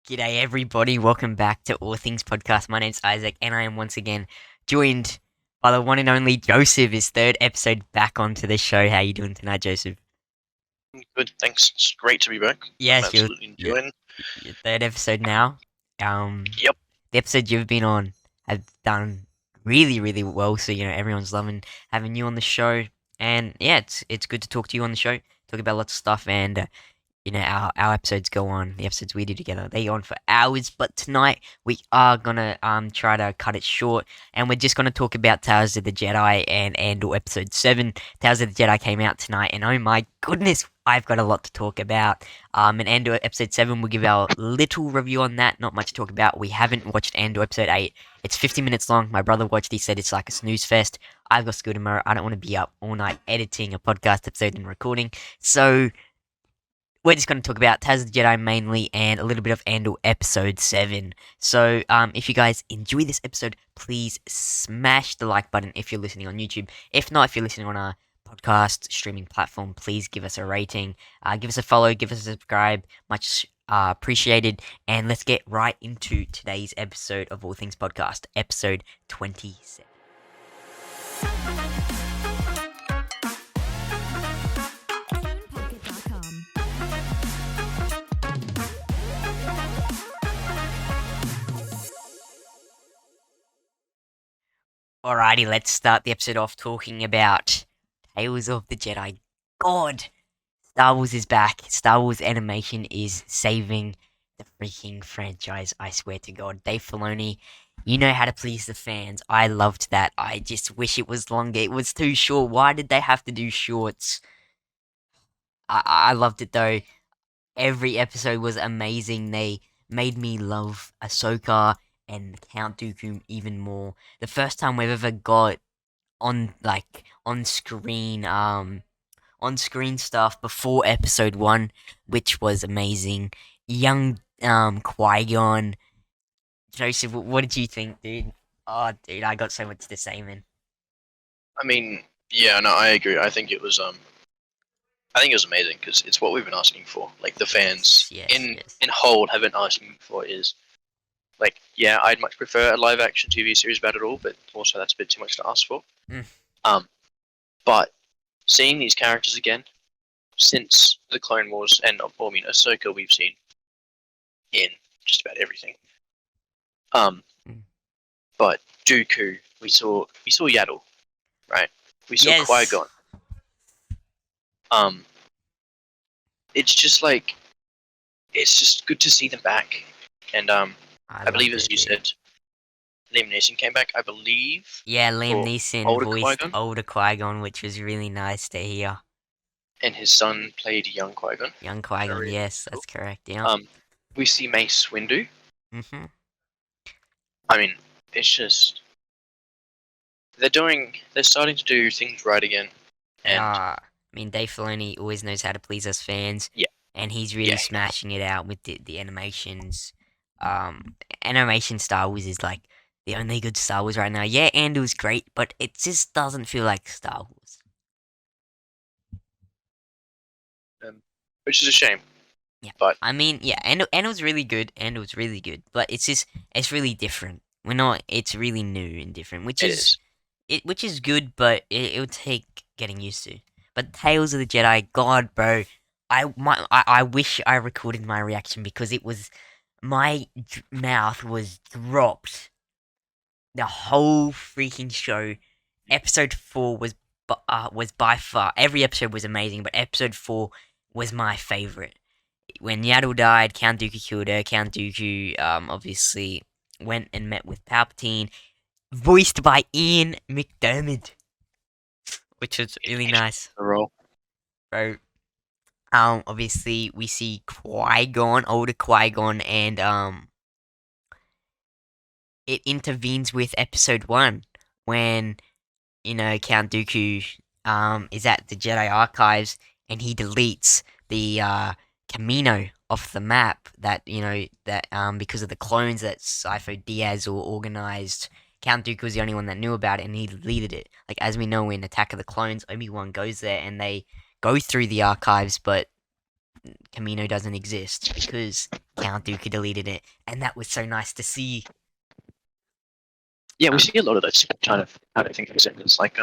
G'day, everybody. Welcome back to All Things Podcast. My name's Isaac, and I am once again joined by the one and only Joseph. His third episode back onto the show. How you doing tonight, Joseph? Good, thanks. It's great to be back. I'm Yes, absolutely you're, enjoying. your third episode now. Yep. The episode you've been on have done really, really well. So everyone's loving having you on the show, and yeah, it's good to talk to you on the show. Talk about lots of stuff, and our episodes go on, the episodes we do together, they go on for hours, but tonight we are gonna try to cut it short, and we're just gonna talk about Tales of the Jedi and Andor episode 7. Tales of the Jedi came out tonight, and oh my goodness, I've got a lot to talk about. And Andor episode 7, we'll give our little review on that, not much to talk about. We haven't watched Andor episode 8. It's 50 minutes long. My brother watched, he said it's like a snooze fest. I've got school tomorrow. I don't want to be up all night editing a podcast episode and recording, so we're just going to talk about Taz of the Jedi mainly and a little bit of Andor episode 7. So, if you guys enjoy this episode, please smash the like button if you're listening on YouTube. If not, if you're listening on a podcast streaming platform, please give us a rating, give us a follow, give us a subscribe. Much appreciated. And let's get right into today's episode of All Things Podcast, episode 27. Alrighty, let's start the episode off talking about Tales of the Jedi. God, Star Wars is back. Star Wars animation is saving the freaking franchise. I swear to God, Dave Filoni, you know how to please the fans. I loved that. I just wish it was longer. It was too short. Why did they have to do shorts? I loved it though. Every episode was amazing. They made me love Ahsoka and Count Dooku even more. The first time we've ever got on screen stuff before episode 1, which was amazing. Young Qui-Gon. Joseph, what did you think, dude? Oh, dude, I got so much to say, man. I mean, yeah, no, I agree. I think it was amazing because it's what we've been asking for. Like the fans Yes, in yes. in whole have been asking for is like, yeah, I'd much prefer a live action TV series about it all, but also that's a bit too much to ask for. Mm. Um, but seeing these characters again since the Clone Wars and Ahsoka, we've seen in just about everything. Um, Mm. but Dooku, we saw Yaddle, right? We saw Qui Yes. Gon. Um, it's just like it's just good to see them back. And I I believe, loved as it, you dude. said, Liam Neeson came back. I believe Yeah, Liam for Neeson older Qui voiced Gon, older Qui-Gon, which was really nice to hear. and his son played young Qui Gon. Young Qui-Gon, Very yes, cool. that's correct, yeah. Um, we see Mace Windu. Mm-hmm. I mean, it's just they're starting to do things right again, They and are. I mean, Dave Filoni always knows how to please us fans, yeah, and he's really yeah, smashing it out with the animations. Animation Star Wars is like the only good Star Wars right now. Yeah, Andor's great, but it just doesn't feel like Star Wars. which is a shame. Yeah, But I mean, yeah, Andor's really good. Andor's really good, but it's really different. We're not. It's really new and different, it is. which is good, but it'll take getting used to. But Tales of the Jedi, God, bro, I wish I recorded my reaction because it was my mouth was dropped the whole freaking show. Episode 4 was by far every episode was amazing, but episode 4 was my favorite. When Yaddle died, Count Dooku killed her. Count Dooku obviously went and met with Palpatine, voiced by Ian McDermott, which was really nice, The role. bro. Obviously we see Qui-Gon, older Qui-Gon, and it intervenes with Episode 1 when Count Dooku is at the Jedi archives and he deletes the Camino off the map that because of the clones that Sifo Dyas or organized. Count Dooku was the only one that knew about it, and he deleted it. Like, as we know in Attack of the Clones, Obi-Wan goes there and they go through the archives, but Camino doesn't exist because Count Dooku deleted it, and that was so nice to see. Yeah, we Um, see a lot of those kind of things. It's like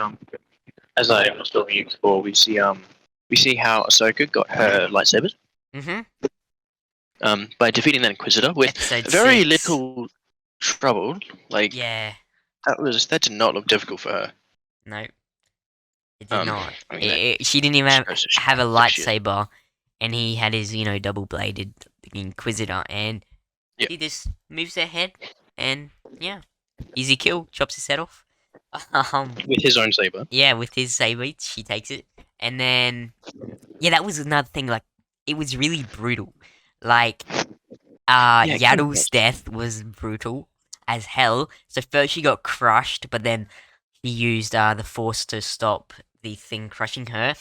as I was telling you before, we see how Ahsoka got her lightsabers mhm. by defeating that Inquisitor with Episode very 6. little trouble. Like Yeah. that did not look difficult for her. No, it did not. I mean that She didn't even just goes to have a like shit. lightsaber, and he had his, double bladed Inquisitor, and Yeah, he just moves her head, and yeah, easy kill, chops his head off. Um, with his own saber. yeah, with his saber, she takes it, and then yeah, that was another thing. Like, it was really brutal. Like, Yeah, it kind of Yaddle's was. death was brutal as hell. So first she got crushed, but then he used the Force to stop the thing crushing her,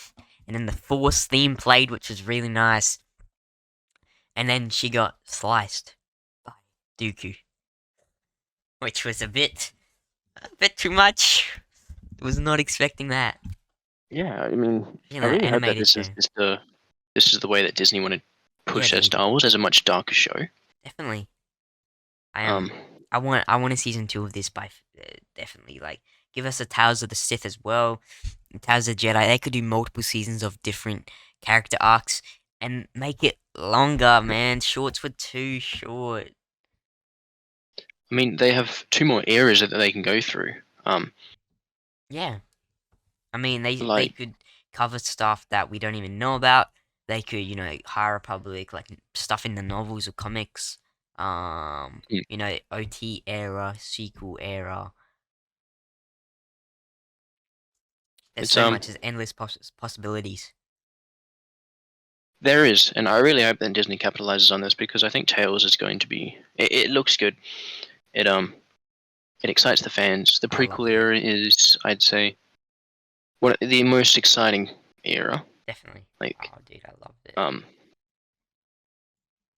and then the Force theme played, which was really nice. And then she got sliced by Dooku, which was a bit too much. Was not expecting that. Yeah, I mean, You I know, really hope that animated show. this is the way that Disney want to Yeah, push their dude, Star Wars as a much darker show. definitely. I Um, am. I want a season 2 of this definitely. Like, give us a Tales of the Sith as well. Tales of the Jedi. They could do multiple seasons of different character arcs and make it longer, man. Shorts were too short. I mean, they have two more eras that they can go through. Yeah, I mean they Like could cover stuff that we don't even know about. They could, High Republic, like stuff in the novels or comics. mm, OT era, sequel era. There's it's so much. There's endless possibilities. there is, and I really hope that Disney capitalizes on this because I think Tales is going to be. It looks good. It it excites the fans. The I prequel loved it. era is, I'd say, one of the most exciting era. Definitely. Like Oh, dude, I loved it. um,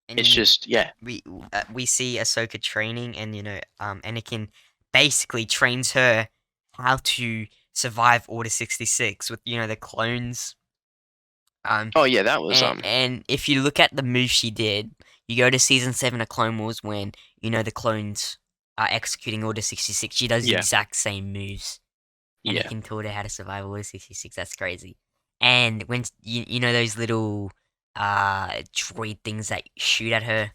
And it's just yeah, we see Ahsoka training, and Anakin basically trains her how to survive Order 66 with the clones. Um, oh yeah, that was and if you look at the move she did, you go to season 7 of Clone Wars when the clones are executing Order 66. She does the yeah, exact same moves. yeah, Anakin taught her how to survive Order 66. That's crazy. And when you know those little droid things that shoot at her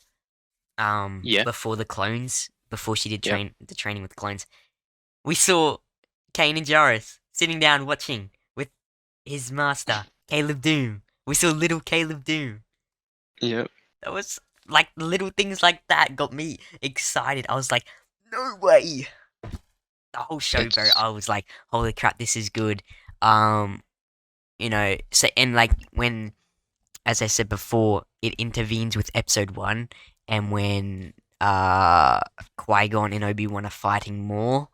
yeah, before the clones, before she did yeah. the training with clones, we saw Kane and Jarrus sitting down watching with his master, Caleb Doom. We saw little Caleb Doom. Yeah, That was like little things like that got me excited. I was like, no way. The whole show, bro. it's I was like, holy crap, this is good. Um, so, and like when, as I said before, it intervenes with episode 1, and when Qui-Gon and Obi-Wan are fighting more,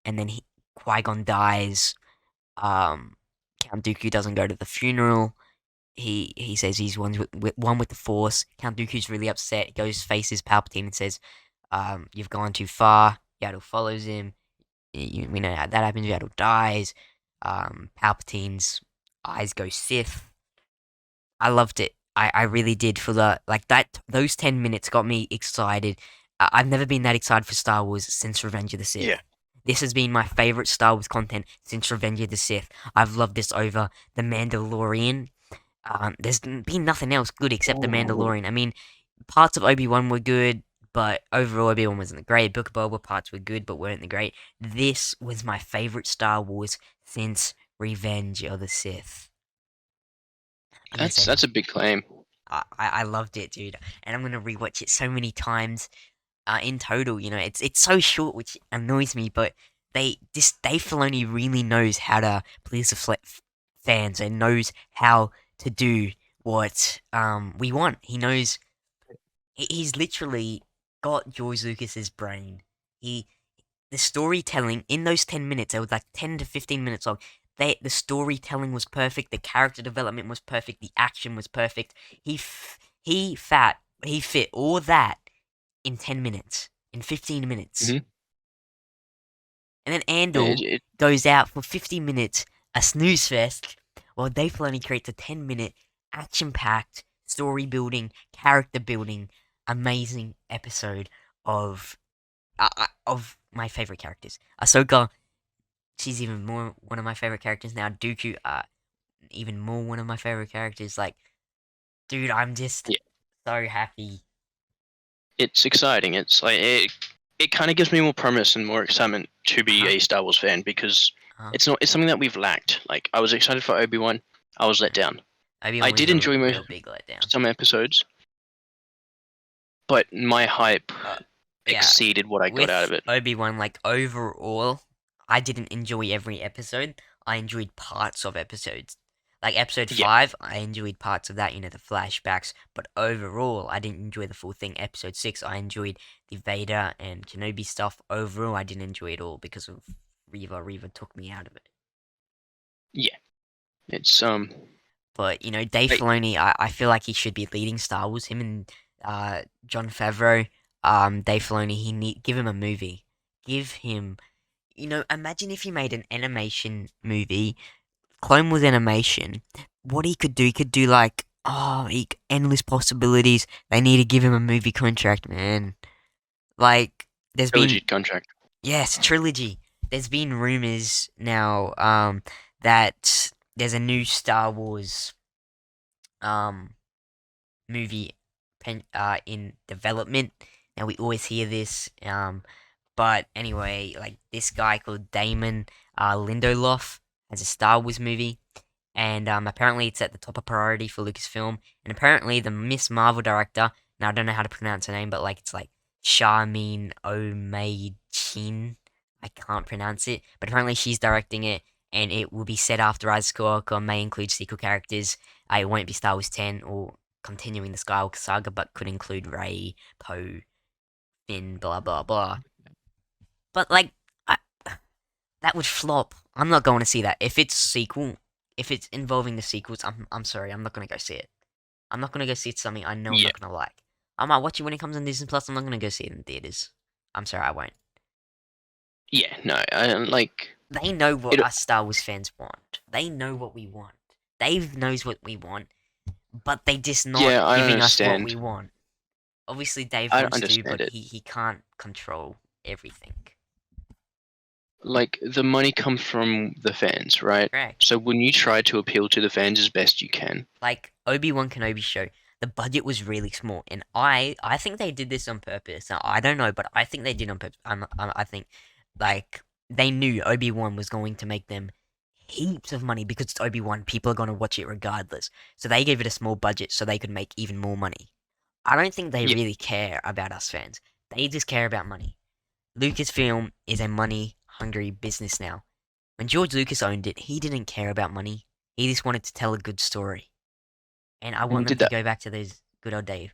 and then Qui-Gon dies. Count Dooku doesn't go to the funeral. He says he's one with the Force. Count Dooku's really upset. Goes faces Palpatine and says, "You've gone too far." Yaddle follows him. We know how that happens. Yaddle dies. Palpatine's eyes go Sith. I loved it. I really did for those 10 minutes got me excited. I've never been that excited for Star Wars since Revenge of the yeah. Sith. This has been my favorite Star Wars content since Revenge of the Sith. I've loved this over The Mandalorian. There's been nothing else good except The Mandalorian. I mean, parts of Obi-Wan were good, but overall Obi-Wan wasn't great. Book of Boba parts were good, but weren't the great. This was my favorite Star Wars since Revenge of the Sith. I'm gonna say That's that. a big claim. I loved it, dude, and I'm gonna rewatch it so many times. In total, it's so short, which annoys me. But Dave Filoni really knows how to please the fans and knows how to do what we want. He knows he's literally got George Lucas's brain. He The storytelling in those 10 minutes, it was like 10 to 15 minutes long. The storytelling was perfect. The character development was perfect. The action was perfect. He fit all that in 10 minutes, in 15 minutes, Hmm. and then It, Andor it, goes out for 50 minutes, a snooze fest, while Dave Filoni creates a 10-minute action-packed story building, character building, amazing episode of my favorite characters. Ahsoka, she's even more one of my favorite characters now. Dooku, even more one of my favorite characters. Like, dude, I'm just Yeah, so happy. it's exciting. It's like it kind of gives me more promise and more excitement to be Huh? a Star Wars fan because Huh? it's something that we've lacked. Like I was excited for Obi-Wan, I was let down. I Obi-Wan was did a enjoy real big letdown. some episodes, but my hype Uh, yeah, exceeded what I got out of with it. Obi-Wan, like overall, I didn't enjoy every episode. I enjoyed parts of episodes. Like episode Yeah, 5, I enjoyed parts of that, the flashbacks, but overall, I didn't enjoy the full thing. Episode 6, I enjoyed the Vader and Kenobi stuff. Overall, I didn't enjoy it all because of Reva. Reva took me out of it. yeah. It's But, Dave I, Filoni, I feel like he should be leading Star Wars. Him and John Favreau, Dave Filoni, give him a movie. Give him, imagine if he made an animation movie, Clone Wars animation. What he could do like, endless possibilities. They need to give him a movie contract, man. Like, there's been, trilogy contract. yes, trilogy. There's been rumors now, that there's a new Star Wars, um, movie in development. Now we always hear this, but anyway, like this guy called Damon Lindelof has a Star Wars movie, and apparently it's at the top of priority for Lucasfilm. And apparently the Miss Marvel director, now I don't know how to pronounce her name, but like it's like Charmin O'May-Chin. I can't pronounce it, but apparently she's directing it, and it will be set after Rise of Skywalker. May include sequel characters. It won't be Star Wars 10 or continuing the Skywalker saga, but could include Rey, Poe, Finn, blah blah blah. But like, I, that would flop. I'm not going to see that. If it's involving the sequels, I'm sorry, I'm not gonna go see it. I'm not gonna go see something I know I'm Yeah, not gonna like. I might watch it when it comes on Disney Plus. I'm not gonna go see it in theaters. I'm sorry, I won't. yeah. No, I like They know what it. us Star Wars fans want. They know what we want. Dave knows what we want, but they just not Yeah, I giving us what we understand. want. Obviously, Dave I wants to, understand but it. he can't control everything. Like the money comes from the fans, right? Correct. So when you try to appeal to the fans as best you can, Like Obi-Wan Kenobi show, the budget was really small, and I think they did this on purpose. Now, I don't know, but I think they did on purpose. I think like they knew Obi-Wan was going to make them heaps of money because it's Obi-Wan. People are going to watch it regardless. So they gave it a small budget so they could make even more money. I don't think they yeah, really care about us fans. They just care about money. Lucasfilm is a money hungry business now. When George Lucas owned it, he didn't care about money. He just wanted to tell a good story. And I and he want them did to that. go back to those good old days.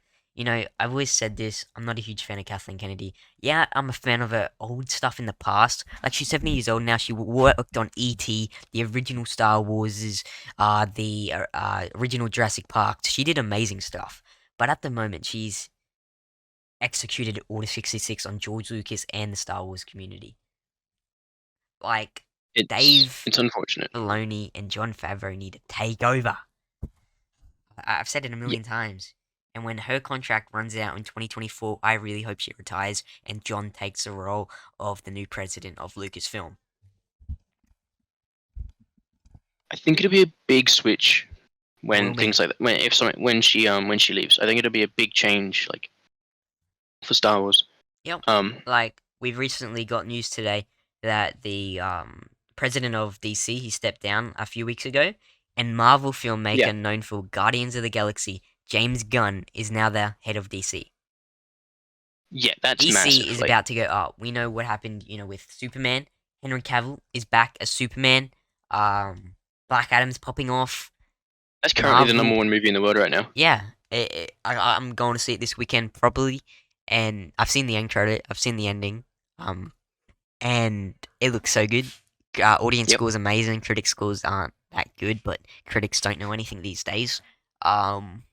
I've always said this. I'm not a huge fan of Kathleen Kennedy. Yeah, I'm a fan of her old stuff in the past. Like she's 70 years old now. She worked on E.T., the original Star Wars, the original Jurassic Park. She did amazing stuff. But at the moment, she's executed Order 66 on George Lucas and the Star Wars community. Like Dave It's unfortunate. Filoni and Jon Favreau need to take over. I've said it a Yeah, million times. And when her contract runs out in 2024, I really hope she retires and John takes the role of the new president of Lucasfilm. I think it'll be a big switch It when will be. things like that. When she leaves, I think it'll be a big change, like for Star Wars. Yep. Um, Like, we've recently got news today that the president of DC, he stepped down a few weeks ago, and Marvel yeah, filmmaker known for Guardians of the Galaxy, James Gunn, is now the head of DC. yeah, that's DC massive. is Like about to go up. We know what happened, with Superman. Henry Cavill is back as Superman. Um, Black Adam's popping off. that's currently the number Marvel, one movie in the world right now. yeah, I'm going to see it this weekend probably, and I've seen the end credit. I've seen the ending. Um, and it looks so good. Audience Yep. scores amazing. Critic scores aren't that good, but critics don't know anything these days. Um,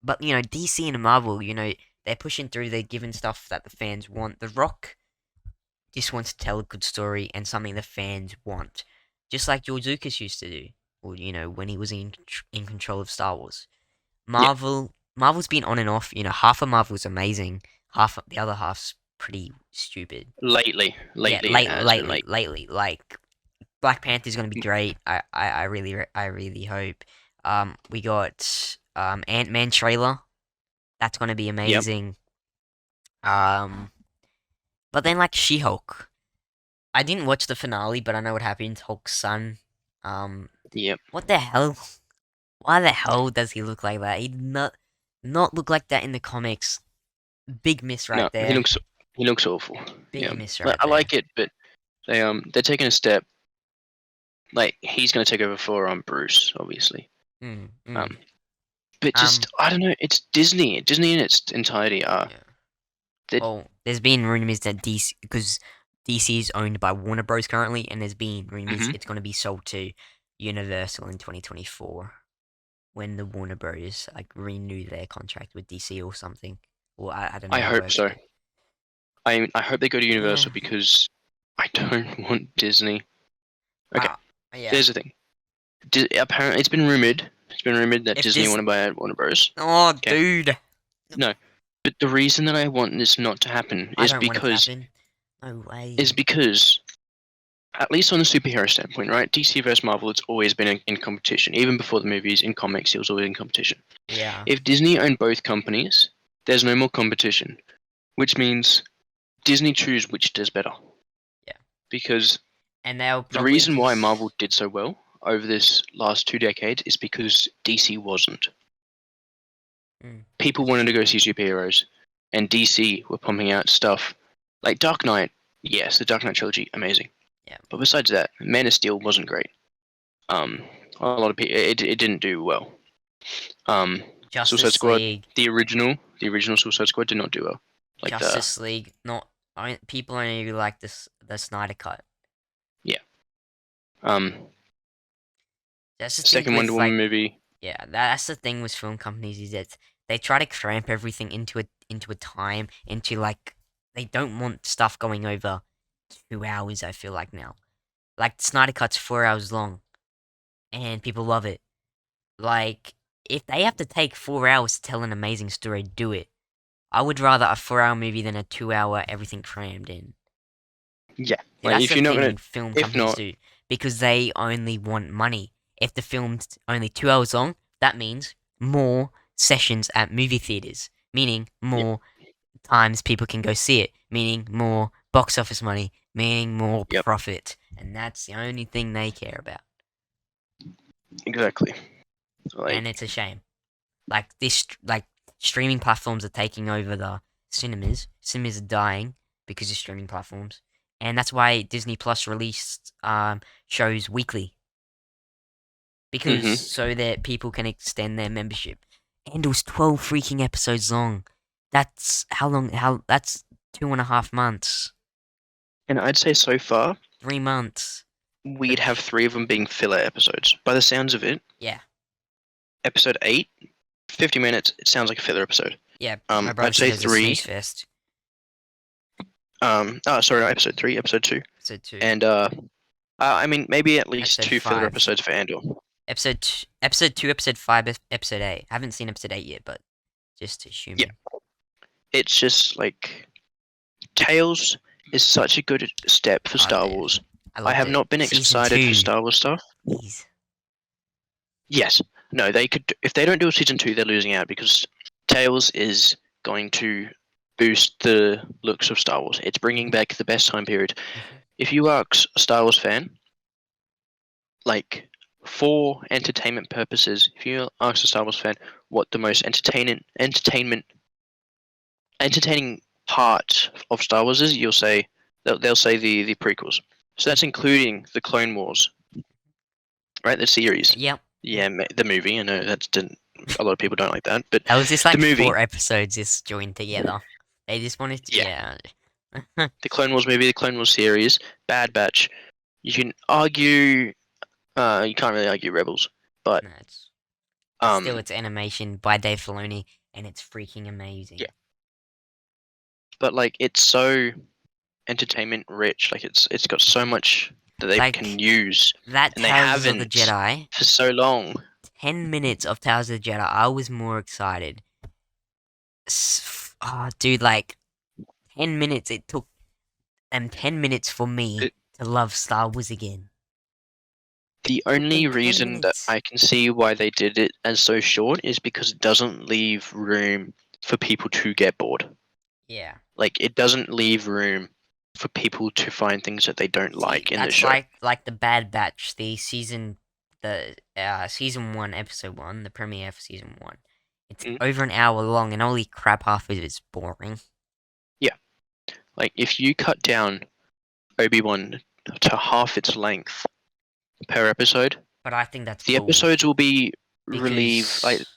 but DC and Marvel, they're pushing through. They're giving stuff that the fans want. The Rock just wants to tell a good story and something the fans want, just like George Lucas used to do, or when he was in control of Star Wars. Yeah. Marvel Marvel's been on and off. You know, half of Marvel's amazing, the other half's pretty stupid. Lately, Yeah, lately it has been like, lately, like Black Panther's gonna be great. I really hope. We got Ant Man trailer. That's gonna be yep, amazing. Um, but then like She Hulk. I didn't watch the finale, but I know what happened. Hulk's son. Um, yep. what the hell? Why the hell does he look like that? He not look like that in the comics. Big miss No, right there. he looks awful. Big Yeah, miss like, right I there. like it, but they're taking a step. Like he's gonna take over for Bruce, obviously. Mm, mm. Um, but just Um, I don't know. It's Disney. Disney in its entirety are yeah. they. Well, there's been rumors that DC, because DC is owned by Warner Bros. Currently, and there's been rumors Mhm. it's going to be sold to Universal in 2024 when the Warner Bros. Like renew their contract with DC or something. Or I don't know I how it hope works, so. but I hope they go to yeah. Universal because I don't want Disney. Okay, Uh, yeah. here's the thing. Apparently, it's been rumored. It's been rumored that If Disney this, want to buy out Warner Bros. oh, Okay, dude, no, but the reason that I want this not to happen I don't want it to happen. No way. is because at least on the superhero standpoint, right? DC versus Marvel, it's always been in competition. Even before the movies, in comics, it was always in competition. Yeah, If Disney owned both companies, there's no more competition, which means Disney choose which does better. yeah, Because and they'll the probably reason why just. Marvel did so well over this last 2 decades is because DC wasn't. Mm, People wanted to go see superheroes, and DC were pumping out stuff like Dark Knight. Yes, the Dark Knight trilogy, amazing. yeah, But besides that, Man of Steel wasn't great. Um, a lot of people, it didn't do well. Um, Suicide Justice Squad, League, the original Suicide Squad did not do well. Like Justice League. Not people only really like the Snyder cut. yeah, um, That's the thing second Wonder with Woman like, movie. yeah, that's the thing with film companies is that they try to cramp everything into a time into like they don't want stuff going over 2 hours. I feel like now, like Snyder Cut's 4 hours long, and people love it. Like if they have to take 4 hours to tell an amazing story, do it. I would rather a 4 hour movie than a 2 hour everything crammed in. Yeah, See, like that's if the you're not gonna, thing film if companies not, do because they only want money. If the film's only 2 hours long, that means more sessions at movie theaters, meaning yeah, more times people can go see it, meaning more box office money, meaning more yep, profit. And that's the only thing they care about. exactly. And Like, it's a shame. Like streaming platforms are taking over the cinemas. Cinemas are dying because of streaming platforms, and that's why Disney Plus released shows weekly because hmm so that people can extend their membership. And it was 12 freaking episodes long. That's how long? How that's 2.5 months, and I'd say so far 3 months. we'd have Which 3 of them being filler episodes. By the sounds of it, yeah, episode 8, 50 minutes. It sounds like a filler episode. yeah. My brother I'd said say it was a snooze 3. fest. Sorry, not episode 3, episode 2, Episode two, and I mean maybe at least episode 2 filler five. episodes for Andor. Episode 2, episode 5, episode 8. I haven't seen episode 8 yet, but just Yeah, assuming. it's just like Tales is such a good step for Oh, Star dude. Wars. I I loved have it. not been Season excited for 2. Star Wars stuff. Jeez. Yes, no, they could. If they don't do a season 2, they're losing out because Tales is going to boost the looks of Star Wars. It's bringing Hmm. back the best time period. Hmm. If you ask a Star Wars fan, like for entertainment purposes, if you ask a Star Wars fan what the most entertaining part of Star Wars is, they'll say the prequels. So that's including the Clone Wars, right? The series. Yep. Yeah, the movie. I know that didn't. A lot of people don't like that, but That was just the like movie, 4 episodes just joined together. They just wanted to, yeah, yeah. the Clone Wars movie, the Clone Wars series, Bad Batch. You can argue, you can't really argue Rebels, but No, it's still um, it's animation by Dave Filoni, and it's freaking amazing. yeah, but like it's so entertainment rich. Like it's got so Mhm. much that they can Like use, that and they Tales of the haven't Jedi. for so long. 10 minutes of Tales of the Jedi, I was more excited Dude, like 10 minutes. It took 10 minutes for me It, to love Star Wars again. the Took them only 10 reason that minutes. I can see why they did it as so short is because it doesn't leave room for people to get bored. Yeah. Like it doesn't leave room for people to find things that they don't See, like in the that's show. like the Bad Batch, the season 1, episode 1, the premiere for season 1. It's Mm, over an hour long, and holy crap, half of it is boring. yeah, like if you cut down Obi-Wan to half its length per episode, But I think that's the cool episodes will be relieved. Like because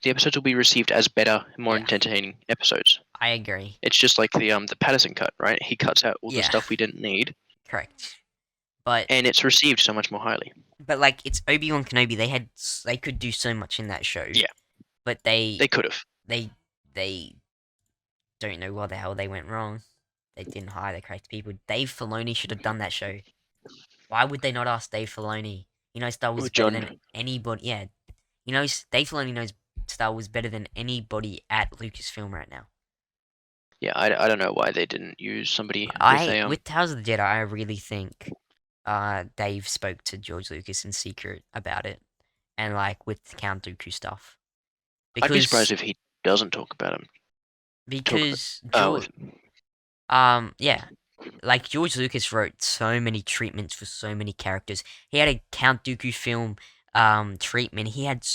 the episodes will be received as better, more yeah, entertaining episodes. I agree. It's just like the Patterson cut, right? He cuts out all the Yeah, stuff we didn't need, correct. But and it's received so much more highly. like it's Obi-Wan Kenobi. They could do so much in that show, Yeah, but they could have. they they don't know what the hell they went wrong. They didn't hire the correct people. Dave Filoni should have done that show. Why would they not ask Dave Filoni? He knows Star Oh, Wars better than John. anybody. Yeah, Dave Filoni knows Star Wars better than anybody at Lucasfilm right now. Yeah, I don't know why they didn't use somebody with a With Tales of the Jedi, I really think Dave spoke to George Lucas in secret about it, and like with Count Dooku stuff, I'd be surprised because if he doesn't talk about him. Talk about because with George him. yeah, like George Lucas wrote so many treatments for so many characters. He had a Count Dooku film treatment. He had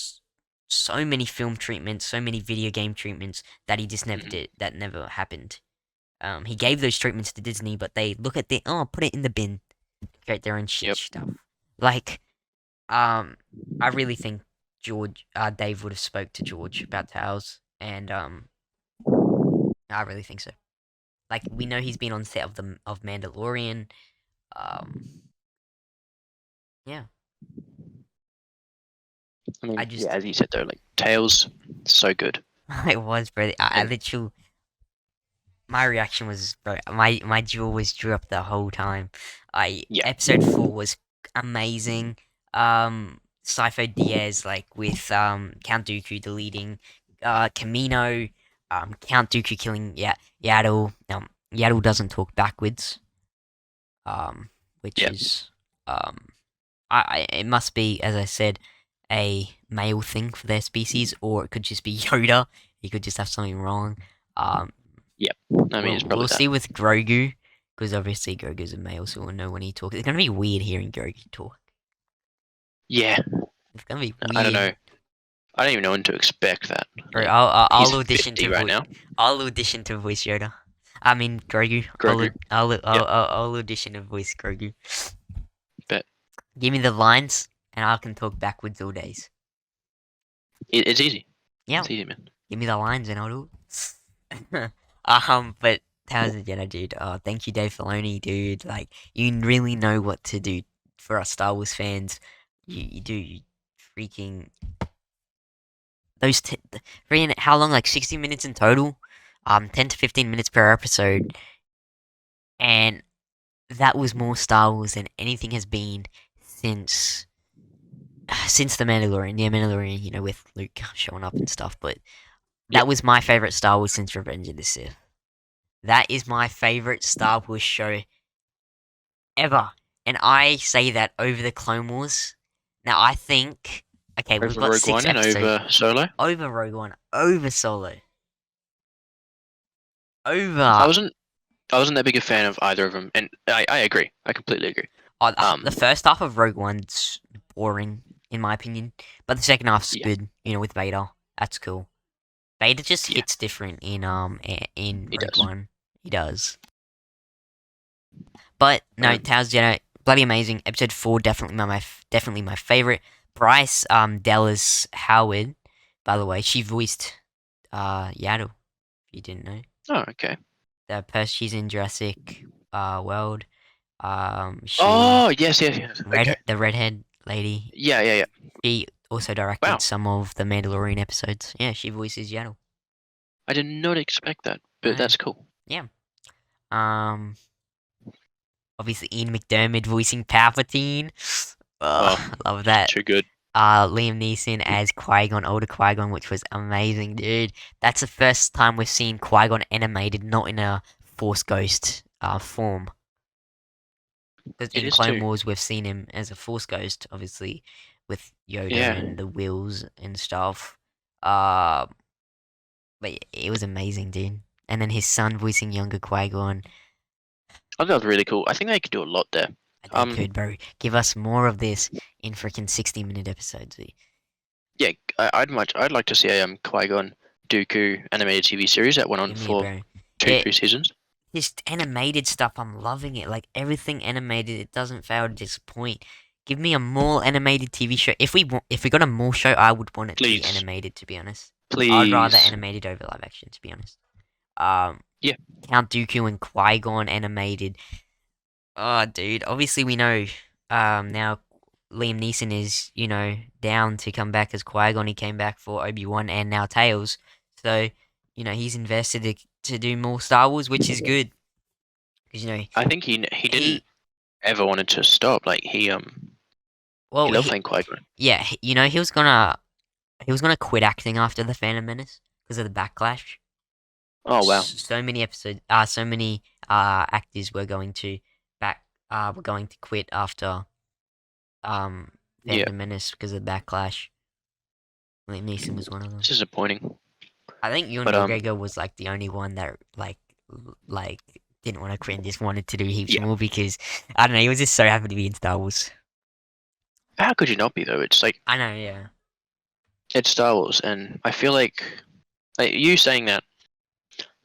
so many film treatments, so many video game treatments that he just never Mhm. did. That never happened. He gave those treatments to Disney, but they look at the put it in the bin, create their own shit Yep. stuff. Like, um, I really think Dave would have spoke to George about Tales, and I really think so. Like, we know he's been on set of Mandalorian. Um, yeah, I I mean, yeah, just as you said though, like Tails, so good. I was bro. I And literally my reaction was bro. My jaw was dropped the whole time. I yeah, Episode 4 was amazing. Sifo Diaz like with Count Dooku deleting Camino, Count Dooku killing Yaddle. Yaddle doesn't talk backwards. Um, which yeah. is um it must be, as I said, a male thing for their species, or it could just be Yoda. He could just have something wrong. Um, Yep. I mean, it's we'll probably that. see with Grogu, because obviously Grogu's a male, so we'll know when he talks. It's gonna be weird hearing Grogu talk. Yeah. It's gonna be I don't weird. know. I don't even know when to expect that. Bro, Like, I'll he's audition 50 to right now. voice Yoda. I mean Grogu. Grogu. Yep. I'll audition to voice Grogu. But Give me the lines, and I can talk backwards all days. it's easy. Yeah. It's easy, man. Give me the lines and I'll do it. But how's it, Jenna, dude? Oh, thank you, Dave Filoni, dude. Like, you really know what to do for us Star Wars fans. You do. You freaking freaking how long? Like 60 minutes in total. 10 to 15 minutes per episode, and that was more Star Wars than anything has been since the Mandalorian. Yeah, Mandalorian. With Luke showing up and stuff, but. Yep. That was my favorite Star Wars since Revenge of the Sith. That is my favorite Star Wars show ever. And I say that over the Clone Wars. Now, I think. Okay, we've Over got Rogue six One and episodes. over Solo. Over Rogue One, over Solo, I over. wasn't. I wasn't that big a fan of either of them, and I agree. I completely agree. The first half of Rogue One's boring, in my opinion. But the second half's Yeah, good, with Vader. That's cool. Vader just yeah, hits different in he Rogue does. One. He does. But no, Um, Towers Jedi, bloody amazing. Episode 4, definitely my favorite. Bryce Dallas Howard, by the way, she voiced Yaddle. If you didn't know, oh, okay. the person she's in Jurassic World. She Oh, yes, yes, yes. Okay. the redhead lady. Yeah, yeah, yeah. She also directed Wow. some of the Mandalorian episodes. Yeah, she voices Yaddle. I did not expect that, but Uh, that's cool. yeah. Um. Obviously, Ian McDermott voicing Palpatine. Oh, I love that. too good. Liam Neeson as Qui-Gon, older Qui-Gon, which was amazing, dude. That's the first time we've seen Qui-Gon animated, not in a Force Ghost form. Because It in is Clone too. Wars, we've seen him as a Force Ghost, obviously, with Yoda Yeah, and the wheels and stuff. Uh, but it was amazing, dude. And then his son voicing younger Qui-Gon. I think that was really cool. I think they could do a lot there. They could, bro. Give us more of this in freaking 60-minute episodes. Yeah, I'd like to see a Qui-Gon Dooku animated TV series that went on Give me a for bro. two, It, 3 seasons. this animated stuff, I'm loving it. Like everything animated, it doesn't fail to disappoint. Give me a more animated TV show. If we got a more show, I would want it to be Please, animated. To be honest, I would rather please. animated over live action. To be honest, um, Yeah, Count Dooku and Qui Gon animated. Oh, dude. Obviously, we know. Now Liam Neeson is down to come back as Qui Gon. He came back for Obi-Wan and now Tails. So he's invested to do more Star Wars, which is good because I think he didn't he ever wanted to stop. Like he well loved he playing Qui-Gon. yeah he was gonna quit acting after the Phantom Menace because of the backlash. Oh wow. So many episodes, so many actors were going to quit after um Yeah, Phantom Menace because of the backlash. Liam Neeson was one of it's them. disappointing. I think Ewan But McGregor was like the only one that like didn't want to quit and just wanted to do heaps yeah. more because I don't know, he was just so happy to be in Star Wars. How could you not be though? It's like I know, yeah. it's Star Wars, and I feel like you saying that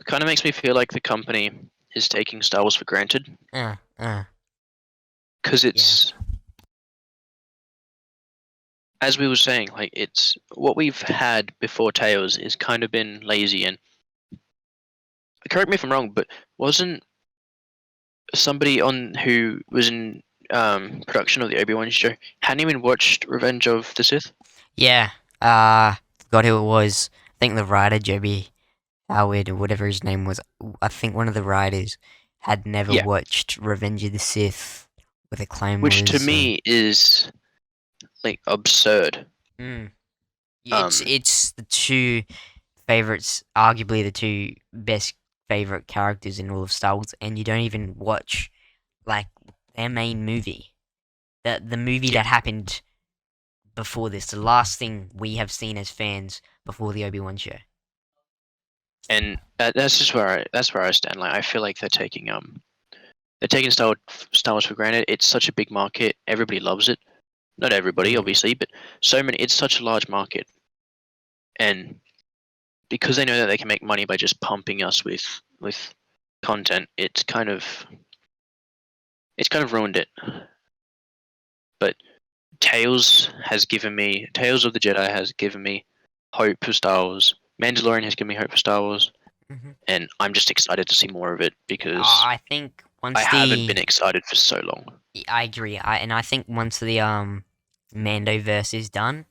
kind of makes me feel like the company is taking Star Wars for granted Uh, uh, because yeah. it's, as we were saying, like it's what we've had before Tails is kind of been lazy. And correct me if I'm wrong, but wasn't somebody on who was in production of the Obi-Wan show hadn't even watched Revenge of the Sith? Yeah. Forgot who it was. I think the writer, Joby Howard, or whatever his name was. I think one of the writers had never Yeah, watched Revenge of the Sith, where the Clone which Wars. to So, me is like absurd. mm. It's Um, it's the two favorites, arguably the two best favorite characters in all of Star Wars, and you don't even watch like their main movie, the movie yeah, that happened before this, the last thing we have seen as fans before the Obi-Wan show. and that's just that's where I stand. Like I feel like they're taking Star Wars for granted. It's such a big market. Everybody loves it. Not everybody, Mm. obviously, but so many. It's such a large market, and because they know that they can make money by just pumping us with content, it's kind of ruined it. But Tales of the Jedi has given me hope for Star Wars. Mandalorian has given me hope for Star Wars, Hmm. and I'm just excited to see more of it because I think I once haven't the been excited for so long. I agree. I think once the Mando verse is done,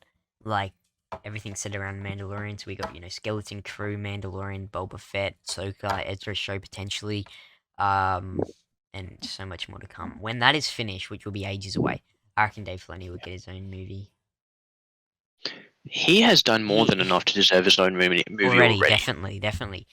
like everything's set around Mandalorian. So we got Skeleton Crew, Mandalorian, Boba Fett, Ahsoka, Ezra show potentially, um, and so much more to come. When that is finished, which will be ages away, I reckon Dave Filoni will get his own movie. He has done more than He enough to deserve his own movie already, already. definitely.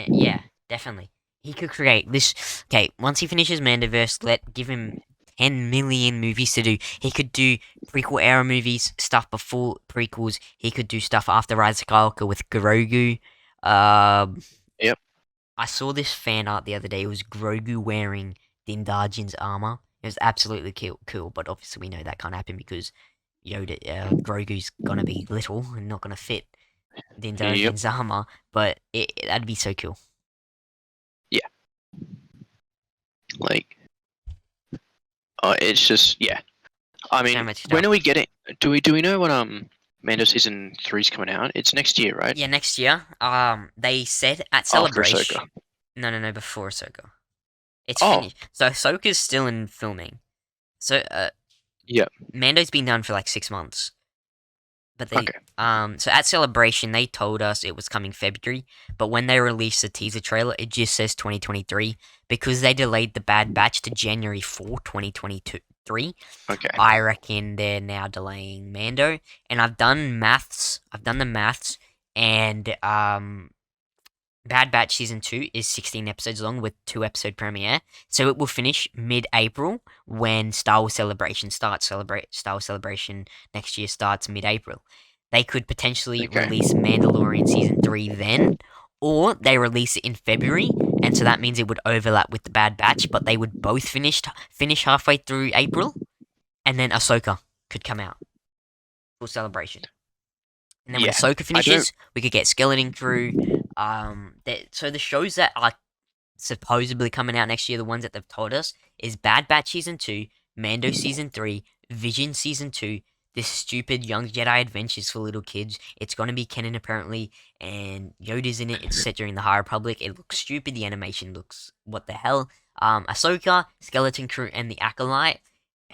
Yeah, definitely. He could create this. Okay, once he finishes Mandoverse, give him 10 million movies to do. He could do prequel era movies, stuff before prequels. He could do stuff after Rise of Skywalker with Grogu. Um, Yep. I saw this fan art the other day. It was Grogu wearing Din Djarin's armor. It was absolutely cool, but obviously we know that can't happen because Grogu's gonna be little and not gonna fit Din Yep. Djarin's armor. But that'd be so cool. Yeah. Like, it's just yeah. I So mean, much when stuff. are we getting? Do we know when Mando season 3's coming out? It's next year, right? Yeah, next year. They said at After Celebration. Ahsoka. No, before Ahsoka. It's Oh, finished. So Ahsoka's still in filming. So yeah. Mando's been done for like 6 months. But Okay. so at Celebration they told us it was coming February, but when they released the teaser trailer, it just says 2023 because they delayed the Bad Batch to January 4, 2022. 3. Okay. I reckon they're now delaying Mando, and I've done maths. I've done the maths, and Bad Batch season 2 is 16 episodes long with 2 episode premiere, so it will finish mid-April when Star Wars Celebration starts. Star Wars Celebration next year starts mid-April. They could potentially Okay. release Mandalorian season 3 then, or they release it in February, and so that means it would overlap with the Bad Batch, but they would both finish halfway through April, and then Ahsoka could come out for Celebration. And then when Yeah. Ahsoka I don't. finishes, we could get Skeleton Crew. So the shows that are supposedly coming out next year, the ones that they've told us, is Bad Batch season 2, Mando season 3, Vision season 2, this stupid Young Jedi Adventures for little kids. It's gonna be canon apparently, and Yoda's in it. It's set during the High Republic. It looks stupid. The animation looks what the hell. Ahsoka, Skeleton Crew, and the Acolyte.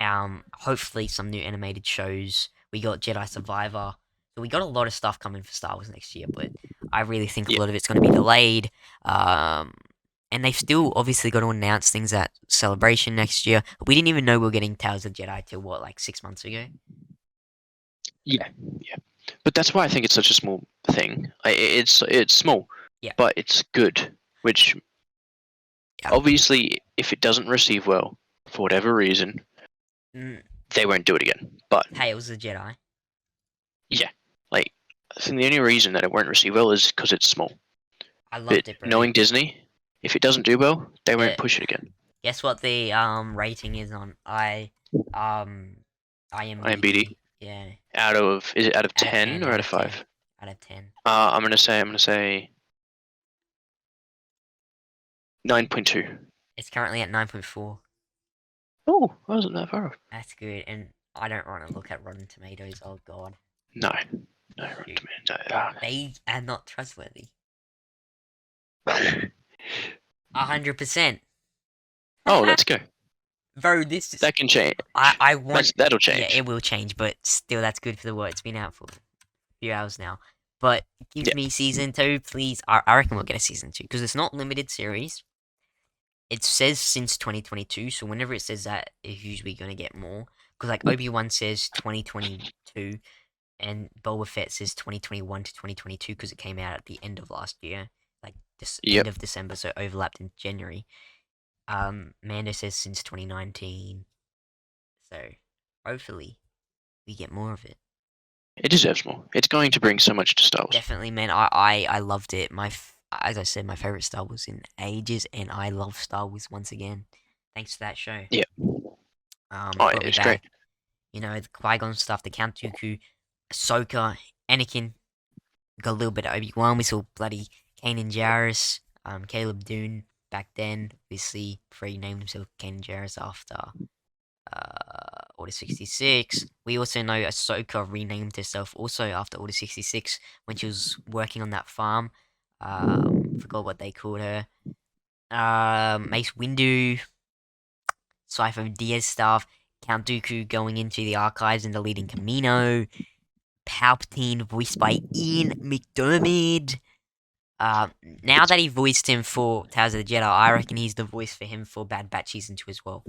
Hopefully some new animated shows. We got Jedi Survivor. So we got a lot of stuff coming for Star Wars next year, but I really think a Yeah. lot of it's going to be delayed. And they've still obviously got to announce things at Celebration next year. We didn't even know we were getting Tales of Jedi till what, like 6 months ago? Yeah. Yeah. But that's why I think it's such a small thing. It's small, Yeah. but it's good. Which Yeah. obviously, if it doesn't receive well for whatever reason, Mm, they won't do it again. But Tales of Jedi. like, I think the only reason that it won't receive well is because it's small. I But loved it, bro. knowing Disney, if it doesn't do well, they The, won't push it again. guess what the rating is on IMDb? IMDb Yeah, is it out of out of 10 10, or out out of of 10, 5? out of 10. I'm gonna say 9.2. It's currently at 9.4. Oh, I wasn't that far off. That's good, and I don't want to look at Rotten Tomatoes. Oh God, No, Shoot. no. They are not trustworthy. 100%. Oh, let's go. Bro, this is. That can change. I want. That'll Yeah, change. it will change, but still, that's good for the world. It's been out for a few hours now. But give Yeah. me season 2, please. I reckon we'll get a season 2 because it's not limited series. It says since 2022, so whenever it says that, it's usually gonna get more. Because like Obi-Wan says 2022, and Boba Fett says 2021 to 2022 because it came out at the end of last year, like this Yep. end of December, so overlapped in January. Mando says since 2019, so hopefully we get more of it. It deserves more. It's going to bring so much to Star Wars. Definitely, man. I loved it. As I said, my favorite Star Wars in ages, and I love Star Wars once again, thanks to that show. Yeah. It Oh, brought yeah, me it's back. great. You know, the Qui-Gon stuff, the Count Dooku, Ahsoka, Anakin. Got a little bit of Obi-Wan. We saw bloody Kanan Jarrus, Caleb Dune back then. Obviously, before he named himself Kanan Jarrus after Order 66. We also know Ahsoka renamed herself also after Order 66 when she was working on that farm. Forgot what they called her. Mace Windu, Sifo Dyas stuff. Count Dooku going into the archives and deleting Camino. Palpatine voiced by Ian McDiarmid. Now that he voiced him for Tales of the Jedi, I reckon he's the voice for him for Bad Batch season 2 as well.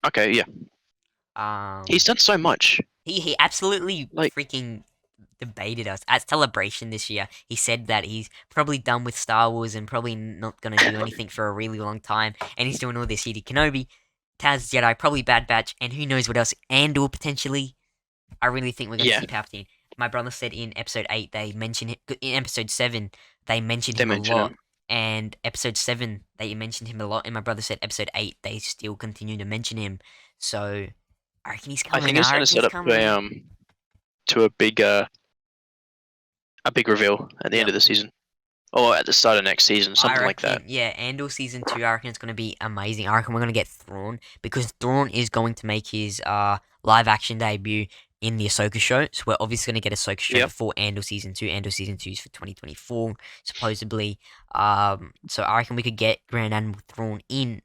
Okay, yeah. He's done so much. He absolutely Like- freaking debated us at Celebration this year. He said that he's probably done with Star Wars and probably not gonna do anything for a really long time, and he's doing all this. He did Kenobi, Taz Jedi, probably Bad Batch, and who knows what else, Andor potentially. I really think we're gonna Yeah. see Palpatine. My brother said in episode 8 they mentioned him. In episode 7 they mentioned They him mention a lot, him. and episode 7 they mentioned him a lot. And my brother said episode 8 they still continue to mention him. So I reckon he's I coming. think it's I going to reckon set he's up coming. to a big reveal at the end of the season, or at the start of next season, something like that. Yeah, Andor season 2, I reckon it's going to be amazing. I reckon we're going to get Thrawn, because Thrawn is going to make his live action debut in the Ahsoka show. So we're obviously going to get Ahsoka show Yep. before Andor season 2. Andor season 2 is for 2024, supposedly. So I reckon we could get Grand Admiral Thrawn in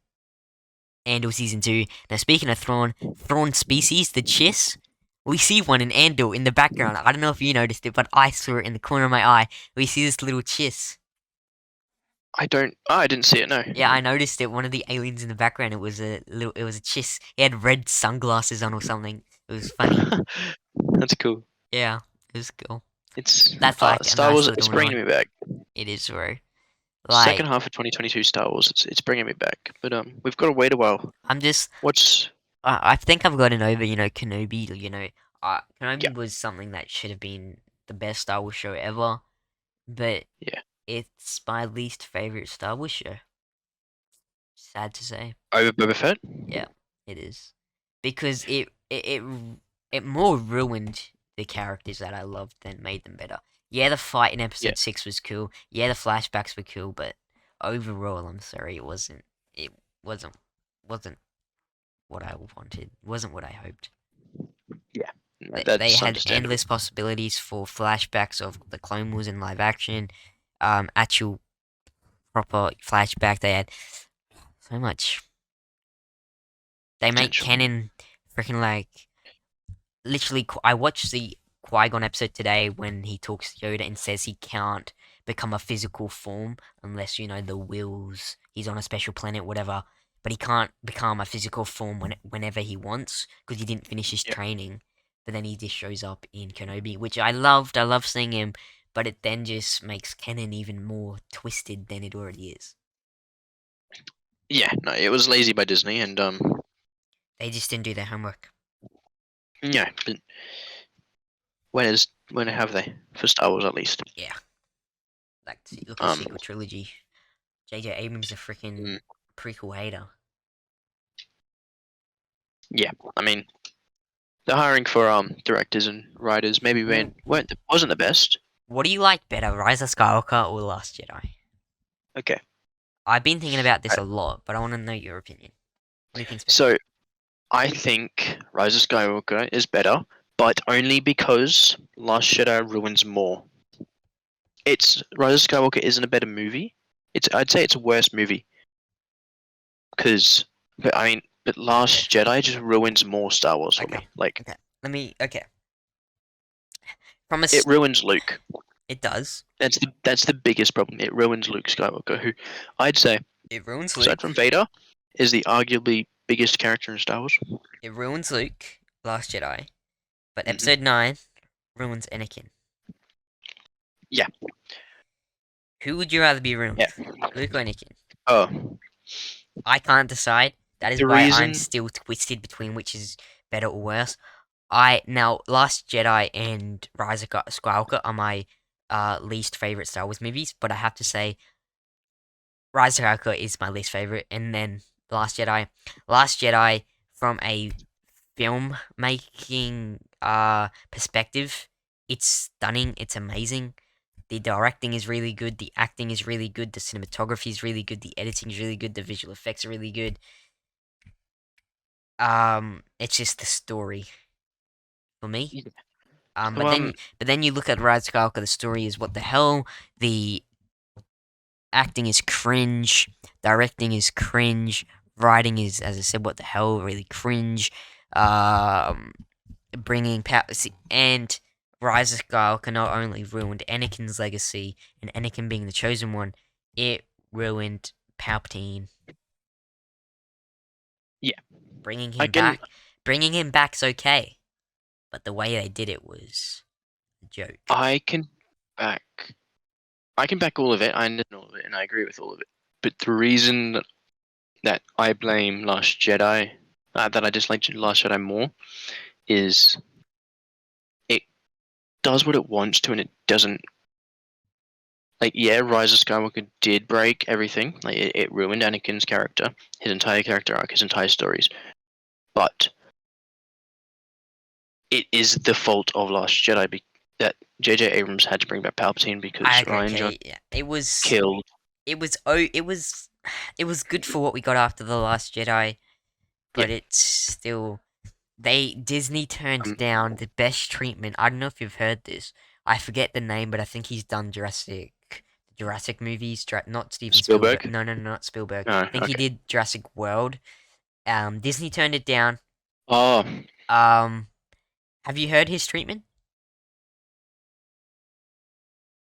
Andor season 2. Now, speaking of Thrawn species, the Chiss. We see one in Andor in the background. I don't know if you noticed it, but I saw it in the corner of my eye. We see this little Chiss. I don't. Oh, I didn't see it. No. Yeah, I noticed it. One of the aliens in the background, it was a chiss. He had red sunglasses on or something. It was funny. That's cool. Yeah, it was cool. It's That's like a Star nice Wars. It's little bringing nod. me back. It is, bro. Second Like, half of 2022 Star Wars. It's bringing me back. But we've got to wait a while. I'm just, What's I think I've gotten over, Kenobi. yeah Kenobi was something that should have been the best Star Wars show ever, but yeah it's my least favorite Star Wars show. Sad to say. over Boba Fett? Yeah, it is because it more ruined the characters that I loved than made them better. Yeah, the fight in Yeah episode 6 was cool. Yeah, the flashbacks were cool, but overall, I'm sorry, it wasn't. It wasn't wasn't what I wanted. Wasn't what I hoped. yeah. No, They that's had understandable. endless possibilities for flashbacks of the Clone Wars in live action, actual proper flashback. They had so much. They make Potential. canon freaking like literally. I watched the Qui-Gon episode today when he talks to Yoda and says he can't become a physical form unless the wills. He's on a special planet, whatever. But he can't become a physical form whenever he wants because he didn't finish his Yeah training. But then he just shows up in Kenobi, which I loved. I love seeing him, but it then just makes canon even more twisted than it already is. yeah. No, it was lazy by Disney, and They just didn't do their homework. yeah. But when have they for Star Wars at least? Yeah, like look at Um. sequel trilogy. J.J. Abrams a freaking mm, prequel hater. Yeah. I mean, the hiring for directors and writers maybe Well, wasn't the best. what do you like better, Rise of Skywalker or Last Jedi? Okay. I've been thinking about this I- a lot, but I want to know your opinion. What do you think's better? So I think Rise of Skywalker is better, but only because Last Jedi ruins more. It's Rise of Skywalker isn't a better movie. I'd say it's a worse movie because, but Okay, Last Jedi just ruins more Star Wars for okay, me. Like okay. Okay. From a it s- ruins Luke. it does. That's the biggest problem. It ruins Luke Skywalker, who I'd say, It ruins aside Luke. from Vader, is the arguably biggest character in Star Wars. It ruins Luke. Last Jedi. But Hmm. Episode 9 ruins Anakin. Yeah, Who would you rather be ruined? yeah. Luke or Anakin? Oh, I can't decide. That is the why I'm reason. still twisted between which is better or worse. I now Last Jedi and Rise of Skywalker are my least favorite Star Wars movies, but I have to say Rise of Skywalker is my least favorite, and then Last Jedi. Last Jedi from a filmmaking perspective, it's stunning. It's amazing. The directing is really good. The acting is really good. The cinematography is really good. The editing is really good. The visual effects are really good. It's just the story for me. Yeah. So, But then you look at Rise of Skywalker. The story is what the hell. The acting is cringe. Directing is cringe. Writing is, as I said, what the hell, really cringe. Um, bringing power and Rise of Skywalker not only ruined Anakin's legacy and Anakin being the chosen one, it ruined Palpatine. yeah, Bringing I him can back, bringing him back's okay, but the way they did it was a joke. I can back I can back all of it. I understand all of it, and I agree with all of it. But the reason that I blame Last Jedi, that I dislike Last Jedi more, is it does what it wants to, and it doesn't. Like, yeah, Rise of Skywalker did break everything. Like, it ruined Anakin's character, his entire character arc, his entire stories. But it is the fault of Last Jedi that J.J. Abrams had to bring back Palpatine I because agree. Ryan Johnson Okay, yeah, it was, killed. it was, oh, it was good for what we got after the Last Jedi, Yeah, but it's still Disney turned um, down the best treatment. I don't know if you've heard this. I forget the name, but I think he's done Jurassic movies. Not Steven Spielberg. Spielberg. No, no, no, not Spielberg. No, I think he okay. did Jurassic World. Disney turned it down. Oh, Um, have you heard his treatment?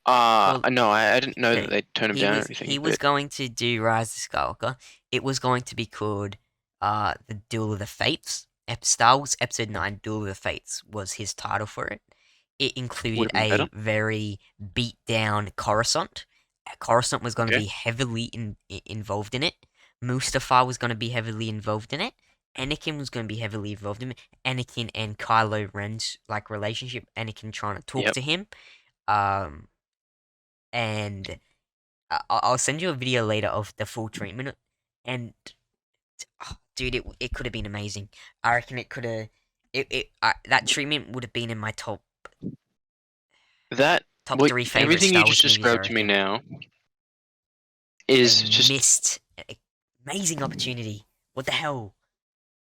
Well, No, I didn't know that okay, they'd turn him down or anything, he was but going to do Rise of Skywalker. It was going to be called the Duel of the Fates. Star Wars Episode 9 Duel of the Fates was his title for it. It would included have been a better. very beat down Coruscant. Coruscant was going to Okay. be heavily involved in it. Mustafar was going to be heavily involved in it. Anakin was going to be heavily involved in it. Anakin and Kylo Ren's like relationship. Anakin trying to talk Yep. to him. Um, and I'll send you a video later of the full treatment. And dude, it could have been amazing. I reckon it could have. That treatment would have been in my That top what three favorite everything you Star just Wars movies. I described to me reckon now they is just missed an amazing opportunity. What the hell?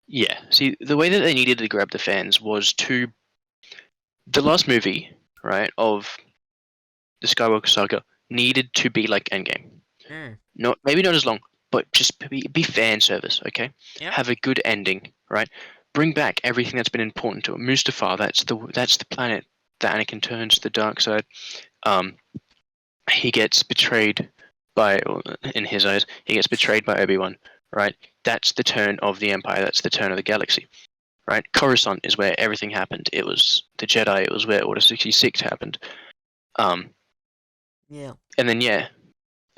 yeah. See, the way that they needed to grab the fans was to the last movie, right, of the Skywalker saga needed to be like Endgame. Mm, Not maybe not as long, but just be fan service, okay? yep. Have a good ending, right? Bring back everything that's been important to him. Mustafar, that's the planet that Anakin turns to the dark side. Um, he gets betrayed by, in his eyes, he gets betrayed by Obi-Wan, right? That's the turn of the Empire. That's the turn of the galaxy, right? Coruscant is where everything happened. It was the Jedi. It was where Order 66 happened. Um, Yeah. and then yeah,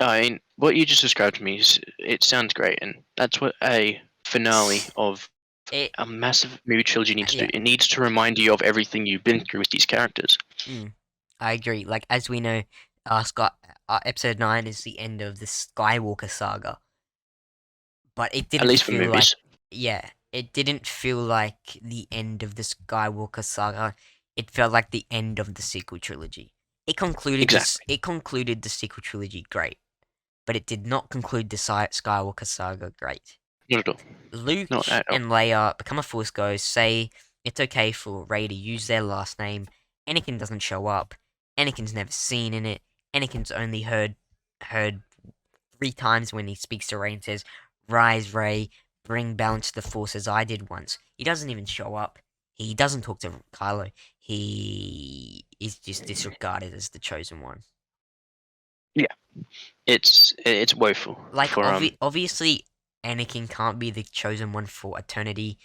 I mean, what you just described to me it sounds great, and that's what a finale of It. a massive movie trilogy needs to Yeah. do. It needs to remind you of everything you've been through with these characters. Mm, I agree. Like as we know, Scott, Episode 9 is the end of the Skywalker saga, but it At didn't least for feel like. movies. Yeah, it didn't feel like the end of the Skywalker saga. It felt like the end of the sequel trilogy. It concluded this. Exactly. It concluded the sequel trilogy great, but it did not conclude the Skywalker saga great. Not at all. Luke Not at all. and Leia become a Force Ghost, say it's okay for Rey to use their last name. Anakin doesn't show up. Anakin's never seen in it. Anakin's only heard 3 times when he speaks to Rey and says, "Rise, Rey, bring balance to the Force," as I did once. He doesn't even show up. He doesn't talk to Kylo. He is just disregarded as the chosen one. Yeah, it's woeful Like, for obviously, Anakin can't be the chosen one for eternity.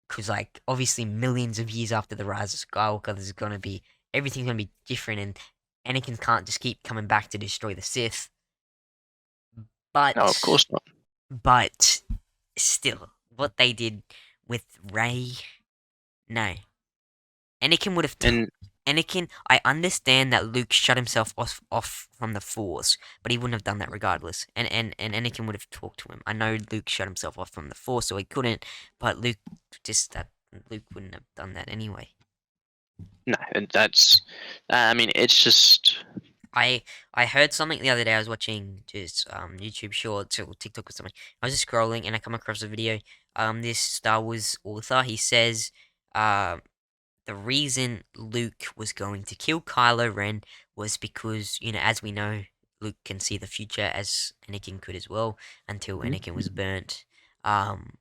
Because, like, obviously, millions of years after the rise of Skywalker, there's gonna be everything's gonna be different, and Anakin can't just keep coming back to destroy the Sith. no, of But, course not. but still, what they did with Rey, no, Anakin would have. And Anakin, I understand that Luke shut himself off from the Force, but he wouldn't have done that regardless. And Anakin would have talked to him. I know Luke shut himself off from the Force, so he couldn't. But Luke wouldn't have done that anyway. no, and that's. I mean, it's just. I heard something the other day. I was watching just YouTube Shorts or TikTok or something. I was just scrolling and I come across a video. This Star Wars author, he says the reason Luke was going to kill Kylo Ren was because, as we know, Luke can see the future as Anakin could as well until Anakin was burnt. Um,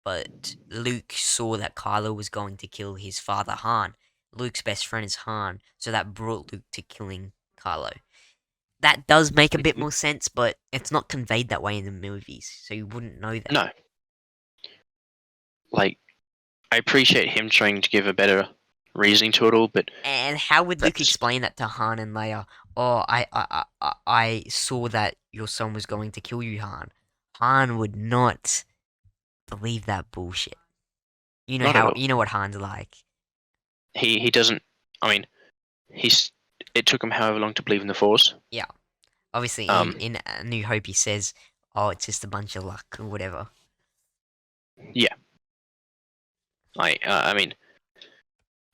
but Luke saw that Kylo was going to kill his father Han. Luke's best friend is Han, so that brought Luke to killing Kylo. That does make a bit more sense, but it's not conveyed that way in the movies, so you wouldn't know that. No, like I appreciate him trying to give a better reasoning to it all, but And how would Luke that's explain that to Han and Leia? Oh, I saw that your son was going to kill you, Han. Han would not believe that bullshit. not at all. You know what Han's like. He doesn't. I mean, he's. It took him however long to believe in the Force. Yeah. Obviously, Um, in A New Hope, he says, "Oh, it's just a bunch of luck or whatever." yeah. I mean,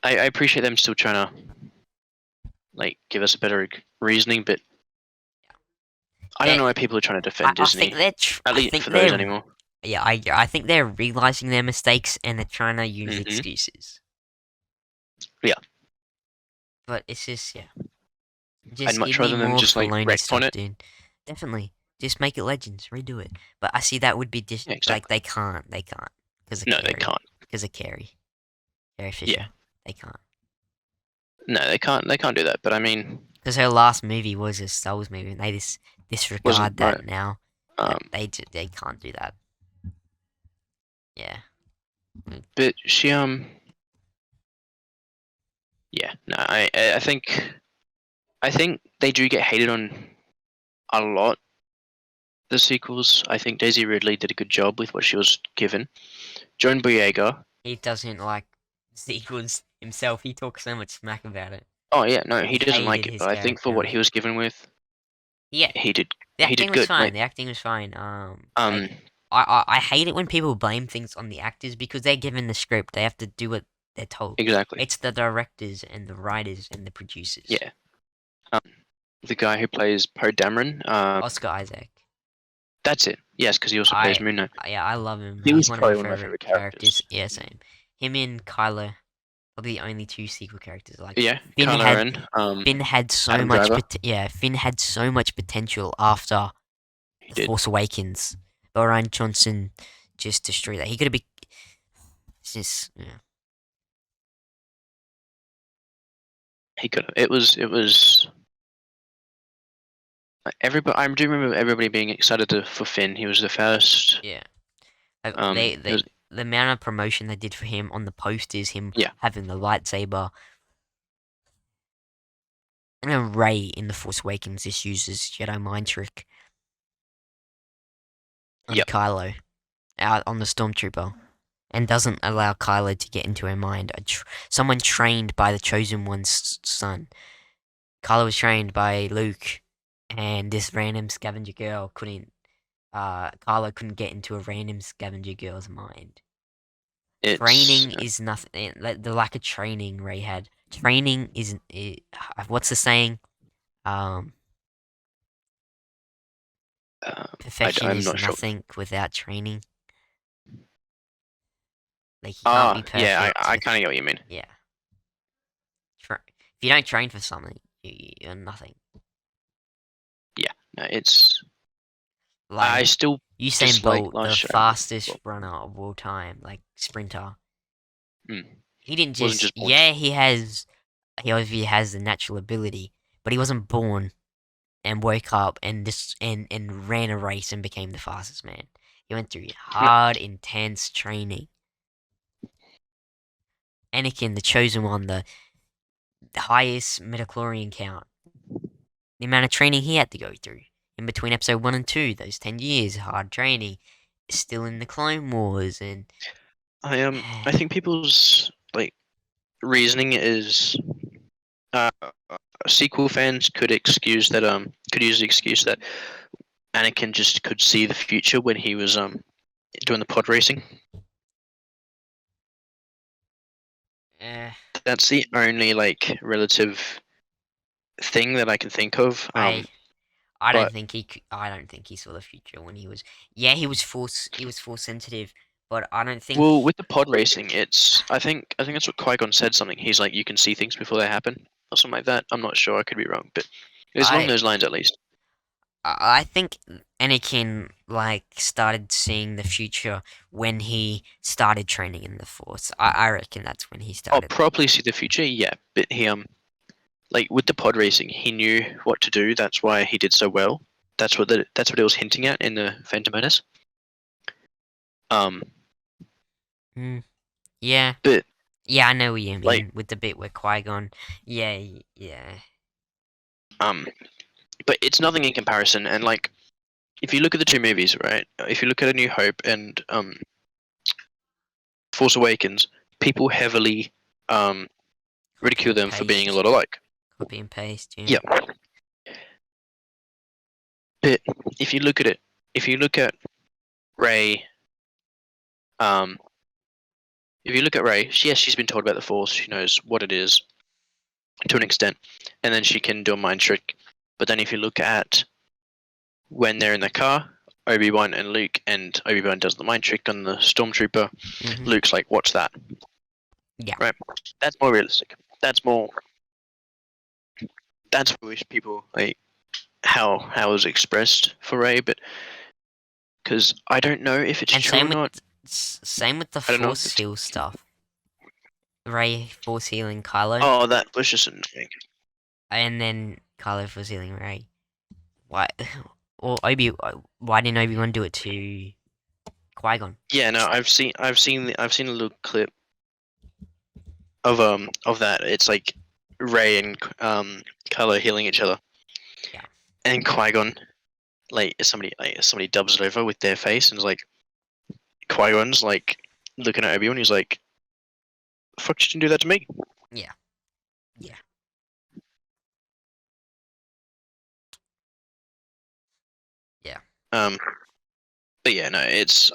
I appreciate them still trying to like give us a better reasoning, but I don't They, know why people are trying to defend I think Disney. they're, At I least think for those they're, anymore. yeah, I think they're realizing their mistakes and they're trying to use Hmm. excuses. Yeah, But it's just, yeah. I'd Just give much me rather them more just like Filoni retcon stuff, it. dude. Definitely. Just make it Legends. Redo it. But I see that would be Yeah, like exactly. they can't. They can't because of No, they Carrie. can't. Because of Carrie Yeah, Fisher. They can't. no, they can't. They can't do that. But I mean, Because her last movie was a Star Wars movie, and they wasn't disregard right. that now. Um, They can't do that. Yeah. but she yeah, no, I think they do get hated on a lot. The sequels, I think Daisy Ridley did a good job with what she was given. John Boyega, He doesn't like sequels himself. He talks so much smack about it. oh yeah, no, he He doesn't like hated it, his but I think for what character. he was given with, Yeah, he did the he acting did was good. fine. Like The acting was fine. um I hate it when people blame things on the actors because they're given the script. They have to do what they're told. exactly. It's the directors and the writers and the producers. Yeah. Um, the guy who plays Poe Dameron, Oscar Isaac. that's it. Yes, because he also plays I Moon Knight. yeah, I love him. He He's was one of my probably one of my favorite favorite characters. characters. Yeah, same. Him and Kylo, probably the only two sequel characters. Like Yeah, Finn Kylo had Ren, Finn had so Adam much Driver, Finn had so much potential after he The did. Force Awakens. But Ryan Johnson just destroyed that. He could have been just yeah. He could have. It was. Everybody, I do remember everybody being excited for Finn. He was the first. Yeah. Like, It was, the amount of promotion they did for him on the posters, him yeah, having the lightsaber. And then Rey in The Force Awakens just uses Jedi mind trick on yep. Kylo out on the stormtrooper and doesn't allow Kylo to get into her mind. Someone trained by the Chosen One's son. Kylo was trained by Luke, and this random scavenger girl couldn't. Kylo couldn't get into a random scavenger girl's mind. It's Training is nothing. The lack of training Rey had. Training isn't. What's the saying? Um, Perfection I'm is not sure. nothing without training. Like you can't be Yeah, perfect. I kind of get what you mean. Yeah. If you don't train for something, you're nothing. Yeah, no, it's. I Like still Usain dislike Bolt, Last the Shadow. fastest Well, runner of all time, like sprinter. mm, He didn't wasn't just just born. yeah, he obviously has the natural ability, but he wasn't born and woke up and and ran a race and became the fastest man. He went through No, hard, intense training. Anakin, the chosen one, the highest midichlorian count. The amount of training he had to go through in between episode 1 and 2, those 10 years, hard training, still in the Clone Wars, and I think people's like reasoning is uh, sequel fans could use the excuse that Anakin just could see the future when he was doing the pod racing. uh, That's the only like relative thing that I can think of. I But I don't think he saw the future when he was. Yeah, he was force sensitive, but I don't think. well, with the pod racing, it's I think that's what Qui-Gon said. Something he's like, you can see things before they happen, or something like that. I'm not sure. I could be wrong, but it's along I those lines at least. I think Anakin like started seeing the future when he started training in the Force. I reckon that's when he I'll started. probably see the future, yeah. But he like with the pod racing, he knew what to do. That's why he did so well. That's what it was hinting at in the Phantom Menace. Um, Mm, yeah, but yeah, I know what you like mean with the bit where Qui Gon. Yeah, yeah. um, but it's nothing in comparison. And like, if you look at the two movies, right? If you look at A New Hope and Force Awakens, people heavily Copy ridicule and them for being a paste. lot alike. Copy and paste. Yeah. Yeah, but if you look at it, if you look at Ray, um, if you look at Ray, yes, she's been told about the Force. She knows what it is to an extent, and then she can do a mind trick. But then if you look at when they're in the car, Obi-Wan and Luke, and Obi-Wan does the mind trick on the stormtrooper. Mm-hmm. Luke's like, "What's that?" Yeah. Right? That's more realistic. That's more. That's what I wish people like how it was expressed for Ray, but because I don't know if it's And true or not. same with the I don't know if Force it's. heal stuff. Ray Force healing Kylo, Oh, that was just annoying. and then Kylo for stealing Rey. Why? Or why didn't Obi-Wan do it to Qui-Gon? Yeah, no, I've seen a little clip of that. It's like Ray and Kylo healing each other, Yeah. and Qui-Gon somebody dubs it over with their face, and it's like Qui-Gon's like looking at Obi-Wan. He's like, "Fuck, you didn't do that to me." Yeah. Yeah. Yeah. Um, but yeah, no, it's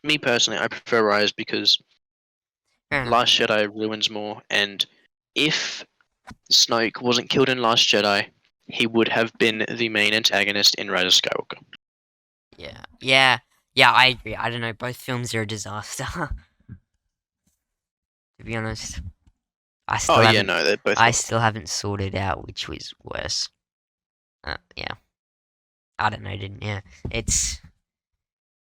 me personally, I prefer Rise because Fair enough. Last Jedi ruins more, and if Snoke wasn't killed in Last Jedi, he would have been the main antagonist in Rise of Skywalker. Yeah. Yeah. Yeah, I agree. I don't know. Both films are a disaster. To be honest, I Oh still yeah, haven't. no, they're both. I still haven't sorted out which was worse. Yeah. I don't know. Didn't. Yeah. It's.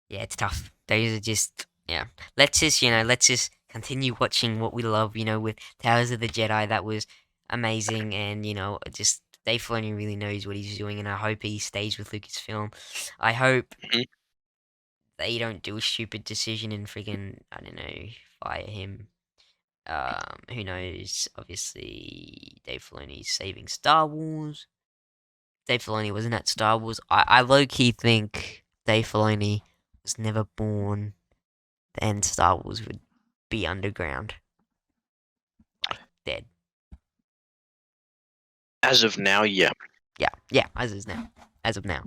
Yeah. It's tough. Those are just. Yeah. Let's just continue watching what we love. With Towers of the Jedi, that was amazing, and just Dave Filoni really knows what he's doing, and I hope he stays with Lucasfilm. I hope Mhm. they don't do a stupid decision and friggin' I don't know, fire him. Who knows? Obviously, Dave Filoni's saving Star Wars. Dave Filoni wasn't at Star Wars. I low key think Dave Filoni was never born, and Star Wars would be underground, like dead. As of now, yeah, Yeah, yeah, as of now.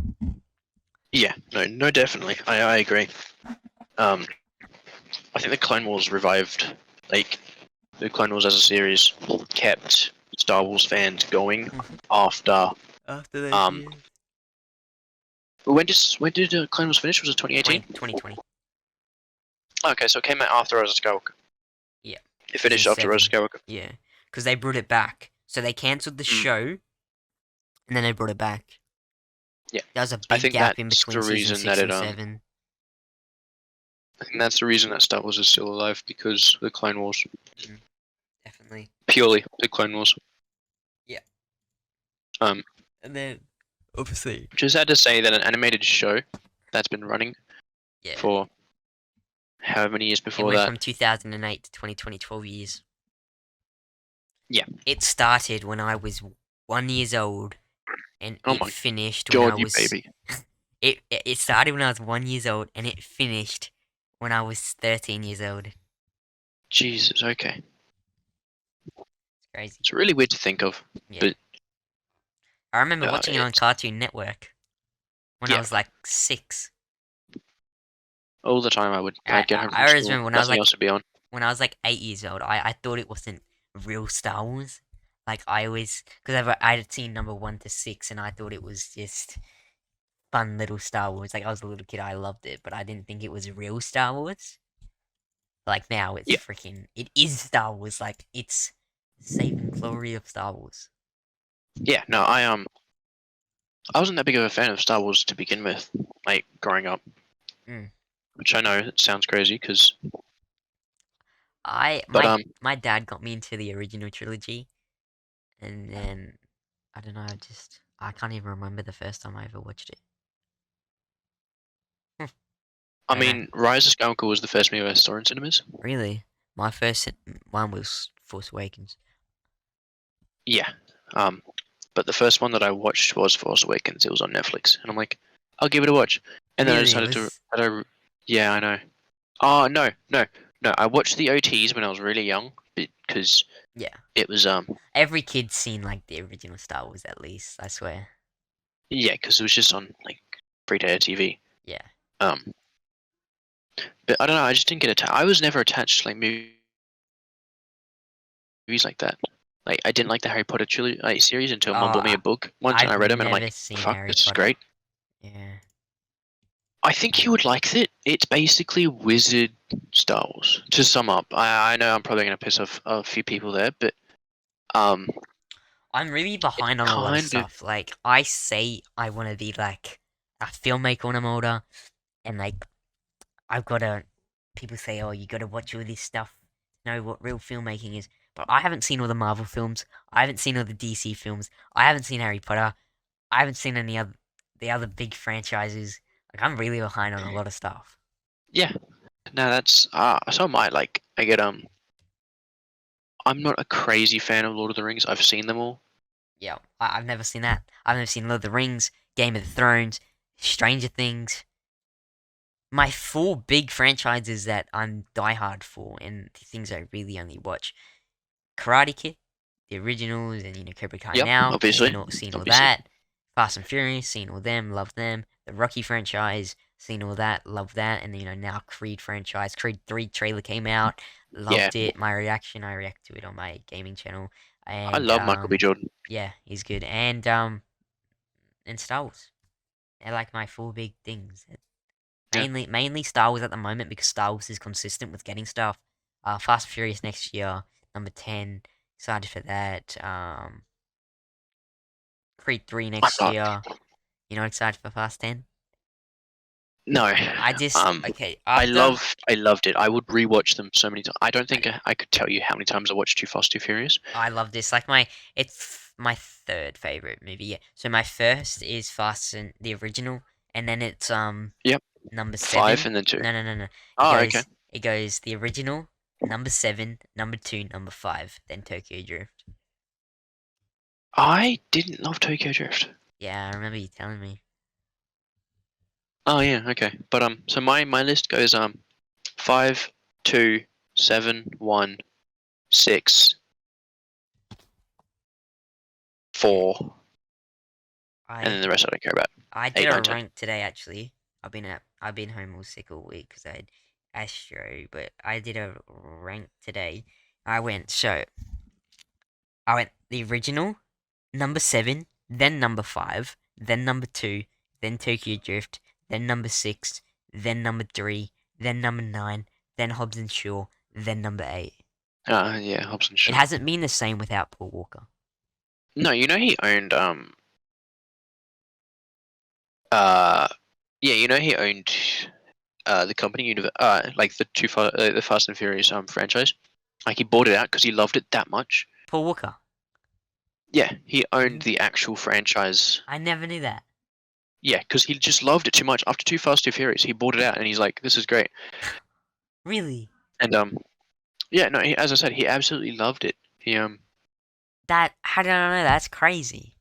yeah, no, definitely, I agree. Um, I think the Clone Wars revived, like the Clone Wars as a series, kept Star Wars fans going after. After that, Um, yeah. when did Clone Wars finish? Was it 2018? 2020. Okay, so it came out after Rise of Skywalker. Yeah. It finished Season after Rise of 7. Skywalker. Yeah, because they brought it back. So they cancelled the Mm. show, and then they brought it back. Yeah, There was a I big think gap in that's between the season reason that 6 it and 7. I think that's the reason that Star Wars is still alive, because the Clone Wars, Definitely. purely the Clone Wars. Yeah. Um, And then, obviously, which is sad to say that an animated show that's been running yeah. for however many years It before went that. from 2008 to 2020, 12 years. Yeah. It started when I was 1 years old, and Oh it my finished when I god, you was... baby. It started when I was 1 years old, and it finished when I was 13 years old. It's Jesus, okay. crazy. It's really weird to think of. Yeah. But I remember watching it on it's Cartoon Network when I yeah, was like 6. all the time I'd get home I from always school, remember nothing else would be on. when I was like 8 years old, I thought it wasn't real Star Wars. Like I always, because I had seen number 1 to 6, and I thought it was just fun little Star Wars. Like I was a little kid, I loved it, but I didn't think it was real Star Wars. Like now, it's Yeah. freaking, it is Star Wars. Like it's saving glory of Star Wars. Yeah, no, I wasn't that big of a fan of Star Wars to begin with, like growing up. Mm. Which I know it sounds crazy, because I but my my dad got me into the original trilogy, and then I don't know. I can't even remember the first time I ever watched it. I I don't know. mean, Rise of Skywalker was the first movie I saw in cinemas. Really, my first one was Force Awakens. Yeah. But the first one that I watched was Force Awakens. It was on Netflix, and I'm like, I'll give it a watch. And then I Really, it decided to. was. Yeah, I know. Oh no! I watched the OTs when I was really young because Yeah, it was every kid's seen like the original Star Wars at least. I swear. yeah, because it was just on like free to air TV. Yeah. Um, but I don't know. I just didn't get attached. I was never attached to like movies like that. Like I didn't like the Harry Potter trilogy series until Mom Oh, bought me a book once, and I I've read them, and I'm never like, seen fuck, Harry this is Potter. great. Yeah. I think you would like it. It's basically Wizard Star Wars. To sum up, I know I'm probably going to piss off a few people there, but um, I'm really it's behind on a lot of kind of stuff. Like I say, I want to be like a filmmaker when I'm older, and like I've got to. People say, "Oh, you got to watch all this stuff, to know what real filmmaking is." but I haven't seen all the Marvel films. I haven't seen all the DC films. I haven't seen Harry Potter. I haven't seen any of the other big franchises. Like I'm really behind on a lot of stuff. Yeah. No, that's so am I. Like I get I'm not a crazy fan of Lord of the Rings. I've seen them all. Yeah, I've never seen that. I've never seen Lord of the Rings, Game of Thrones, Stranger Things. My four big franchises that I'm diehard for, and the things I really only watch: Karate Kid, the originals, and Cobra Kai Yep, now. obviously. Seen all Obviously. that. Fast and Furious, seen all them, love them. The Rocky franchise, seen all that, love that. And now Creed franchise. Creed 3 trailer came out, Yeah. loved it. My reaction, I react to it on my gaming channel, I and love Michael B. Jordan. yeah, he's good. And Star Wars. They're like my four big things. Yeah. Mainly Star Wars at the moment because Star Wars is consistent with getting stuff. Fast and Furious next year, number 10. Excited for that. Creed 3 I'm next not. year. Excited for Fast 10. No. I just Um okay I after loved it. I would rewatch them so many times. I don't think I could tell you how many times I watched Too Fast, Too Furious. I love this. It's my third favorite movie. Yeah. So my first is Fast and the original, and then it's Yep. number 5 7. and then 2. No, no, no, no. It Oh, okay. goes it goes the original, number 7, number 2, number 5, then Tokyo Drift. I didn't love Tokyo Drift. Yeah, I remember you telling me. Oh yeah, okay. But so my list goes 5, 2, 7, 1, 6, Yeah. 4, and I then the rest I don't care about. I did 8, a 9, 10. rank today actually. I've been home all sick all week because I had Astro, but I did a rank today. I went so I went the original, number 7, then number 5, then number 2, then Tokyo Drift, then number 6, then number 3, then number 9, then Hobbs and Shaw, then number 8. Yeah, Hobson It Shaw. hasn't been the same without Paul Walker. No, he owned uh yeah, he owned the company like the Fast and Furious franchise. Like he bought it out because he loved it that much. Paul Walker. Yeah, he owned Mhm. the actual franchise. I never knew that. Yeah, because he just loved it too much. After Too Fast, Too Furious, he bought it out and he's like, "This is great." Really? And yeah, no, as I said, he absolutely loved it. He How did I know that? That's crazy.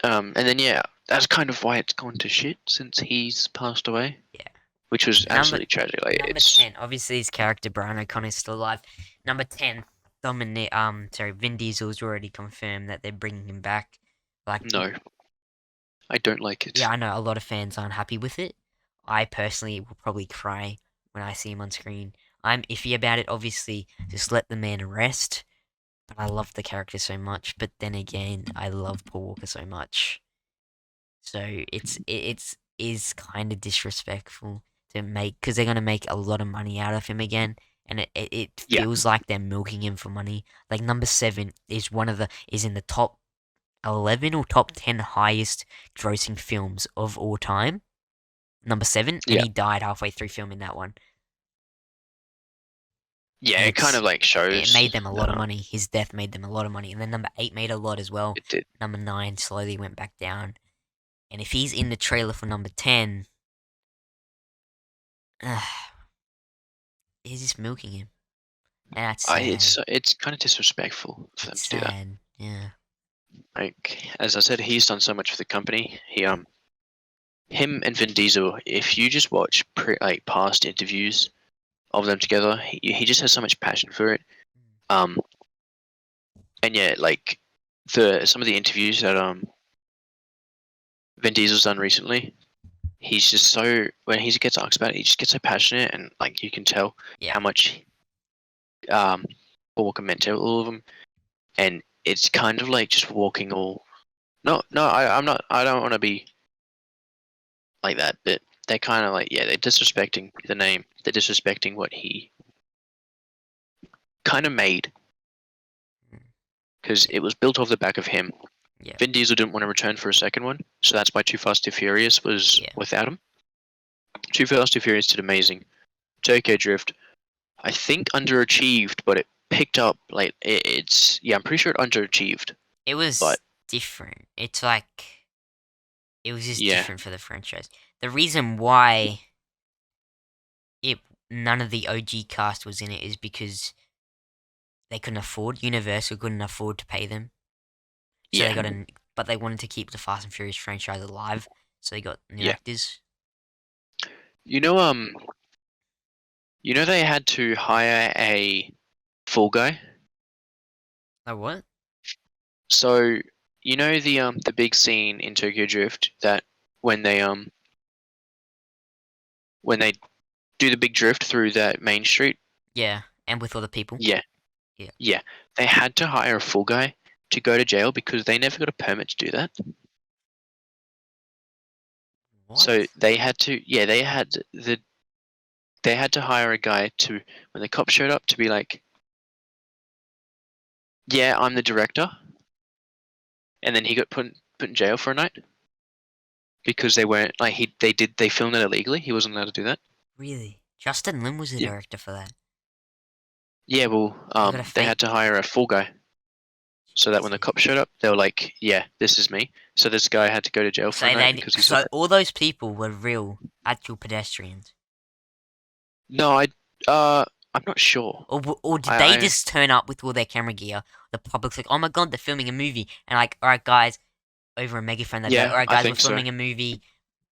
and then yeah, that's kind of why it's gone to shit since he's passed away, Yeah. which was Number absolutely tragic. Like number it's 10. Obviously, his character Brian O'Connor is still alive. Number 10. Vin Diesel's already confirmed that they're bringing him back. Like, no, I don't like yeah, it. I know a lot of fans aren't happy with it. I personally will probably cry when I see him on screen. I'm iffy about it. Obviously, just let the man rest. But I love the character so much. But then again, I love Paul Walker so much. So it's is kind of disrespectful to make because they're gonna make a lot of money out of him again, and it Yeah, feels like they're milking him for money. Like number 7 is is in the top 11 or top 10 highest grossing films of all time. Number 7, and yeah, he died halfway through filming that one, yeah. and It kind of like it made shows. them a lot of money. His death made them a lot of money, and then number 8 made a lot as well. It did. Number 9 slowly went back down, and if he's in the trailer for number 10. He's just milking him, and that's sad. It's kind of disrespectful for them It's to do that. sad. Yeah. Like as I said, he's done so much for the company. Him and Vin Diesel. If you just watch like past interviews of them together, he just has so much passion for it. Um, and yeah, like some of the interviews that Vin Diesel's done recently, he's just so when he gets asked about it, he just gets so passionate, and like you can tell Yeah. how much Paul Walker meant to all of them, and it's kind of like just walking all. No, no, I'm not. I don't want to be like that, but they're kind of like they're disrespecting the name. They're disrespecting what he kind of made Mm. because it was built off the back of him. Yeah. Vin Diesel didn't want to return for a second one, so that's why Too Fast, Too Furious was Yeah. without him. Too Fast, Too Furious did amazing. Tokyo Drift, I think underachieved, but it picked up like it's yeah. I'm pretty sure it underachieved, It was but different. It's like it was just yeah, different for the franchise. The reason why it none of the OG cast was in it is because they couldn't afford Universal couldn't afford to pay them. So they yeah, got an but they wanted to keep the Fast and Furious franchise alive, so they got new yeah. actors. You know, they had to hire a fall guy. Oh what? So the big scene in Tokyo Drift that when they um when they do the big drift through that main street. Yeah, and with other people. Yeah, Yeah. yeah. They had to hire a full guy to go to jail because they never got a permit to do that. So What? they had to, yeah, they had to hire a guy to when the cops showed up to be like, yeah, I'm the director, and then he got put in jail for a night because they weren't like they filmed it illegally. He wasn't allowed to do that. Really? Justin Lin was the Yeah, director for that. yeah. Well, They got a they fake. had to hire a full guy so that when the cops showed up, they were like, yeah, this is me. So this guy had to go to jail for a So night because he saw so that. all those people were real, actual pedestrians, No, uh, I'm not sure. or did they I just turn up with all their camera gear? The public's like, oh my god, they're filming a movie, and like, all right, guys, over a megaphone, they go, yeah, all right, I guys, we're think so. filming a movie,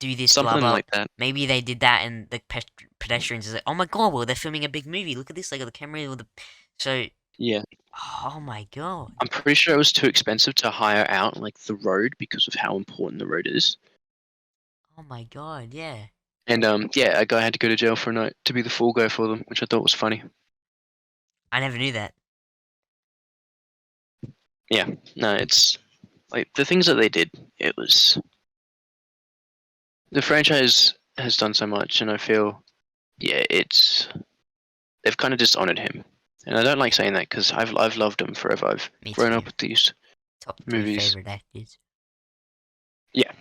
do this, blah Something blah. like that. Maybe they did that, and the pedestrians is like, oh my god, well they're filming a big movie. Look at this, they got the camera, with the so. Yeah. Oh my god. I'm pretty sure it was too expensive to hire out like the road because of how important the road is. Oh my god, yeah. And yeah, a guy had to go to jail for a night to be the fall guy for them, which I thought was funny. I never knew that. Yeah, no, it's like the things that they did. It was the franchise has done so much, and I feel yeah, it's they've kind of dishonored him. And I don't like saying that because I've loved him forever. I've Me grown too. up with these Top three movies. favorite actors. Yeah,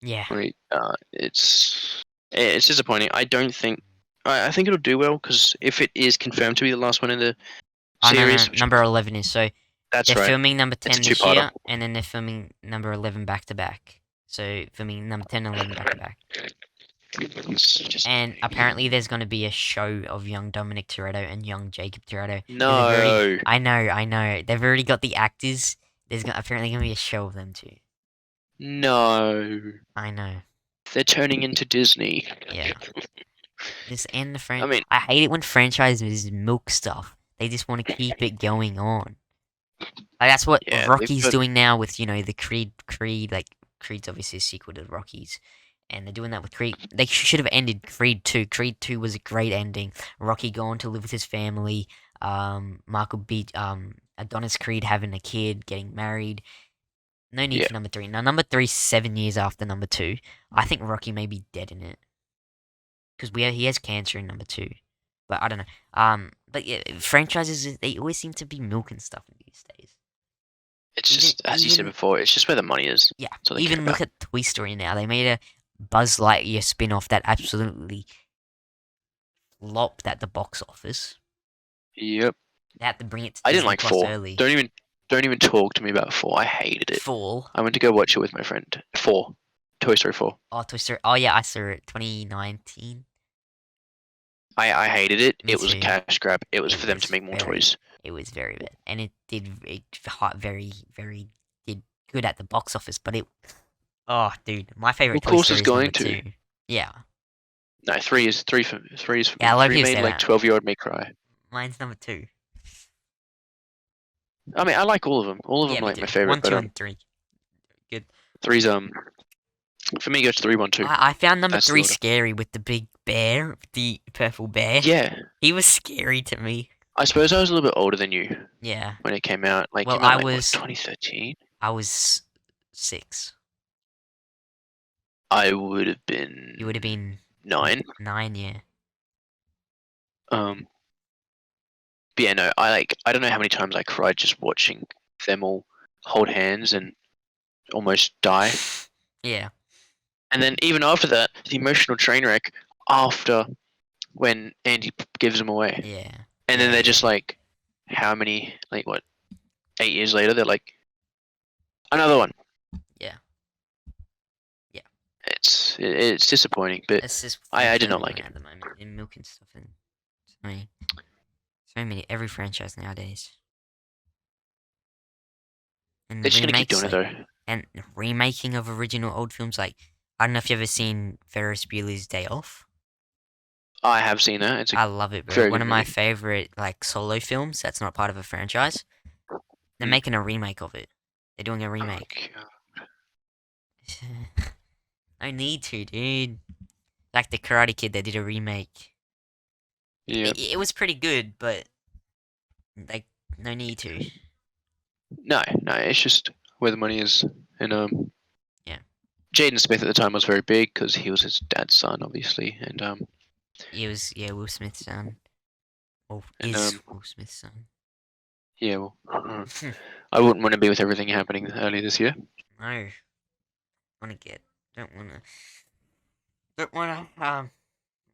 Yeah. like it's disappointing. I don't think I think it'll do well because if it is confirmed to be the last one in the Oh no, no, series, no, number 11 is so that's they're right. filming number It's a 10 this two-parter. year, and then they're filming number 11 back to back. So filming number 10 and 11 back to back. It's just And apparently there's going to be a show of young Dominic Toretto and young Jacob Toretto. no, I know. They've already got the actors. Apparently going to be a show of them too. no. I know. They're turning into Disney. Yeah. This and the I mean, I hate it when franchises milk stuff. They just want to keep it going on. Like that's what yeah, they've Rocky's got doing now with the Creed. Like Creed's obviously a sequel to Rocky's, and they're doing that with Creed. They should have ended Creed 2. Creed 2 was a great ending. Rocky going to live with his family. Michael B. Adonis Creed having a kid, getting married. No need yeah. for number 3. Now number 3 7 years after number 2. I think Rocky may be dead in it because he has cancer in number 2. But I don't know. But yeah, franchises they always seem to be milking stuff these days. It's Even just as you said even before. It's just where the money is. yeah, That's all they care even look about. at Toy Story now. They made a Buzz Lightyear spin-off that absolutely flopped at the box office. Yep. They had to bring it to I didn't Disney like Plus 4. early. Don't even talk to me about 4. I hated it. Fall. I went to go watch it with my friend. 4. Toy Story 4. Oh, Toy Story. Oh yeah, I saw it. 2019. I hated it. Me It was a too. cash grab. It was It for them to was make more very, toys. it was very bad, and it did very did good at the box office. But it, oh dude, my favorite Of Toy course, Story it's is number going to. 2. Yeah, No, 3 is for yeah, me. I love 3 you made say like that. 12-year-old me cry. Mine's number 2. I mean, I like all of them. All of Yeah, them me like too. my favorite, 1, but 2, and 3. Good. three's for me it goes 3, 1, 2. I found number That's the 3 order. scary with the big bear, the purple bear. Yeah, He was scary to me. I suppose I was a little bit older than you Yeah. when it came out. Like Well, came out like what 2013. I was 6. I would have You would have been been 9. 9, yeah. Um, but yeah, no, I don't know how many times I cried just watching them all hold hands and almost die. Yeah. And then even after that, the emotional train wreck after when Andy gives them away, Yeah. and Yeah, then they're yeah. just like, how many? Like what? 8 years later, they're like, another one. Yeah. Yeah. It's disappointing, but It's just I did not everywhere like it. at the moment. In milk and stuff and so many every franchise nowadays. They're And just gonna keep remakes doing it like though. and remaking of original old films like I don't know if you've ever seen Ferris Bueller's Day Off. I have seen that. It's a I love it, bro. very One good of my movie. favorite like solo films that's not part of a franchise. They're Mm. making a remake of it. They're doing a Oh, remake. God. I need to, dude. Like the Karate Kid, they did a remake. Yeah. It was pretty good, but like no need to. No, no. It's just where the money is, and Yeah, Jaden Smith at the time was very big because he was his dad's son, obviously, it was Will Smith's son. Or and is Will Smith's son? yeah. Well, I wouldn't want to be with everything happening early this year. No, wanna get don't wanna don't wanna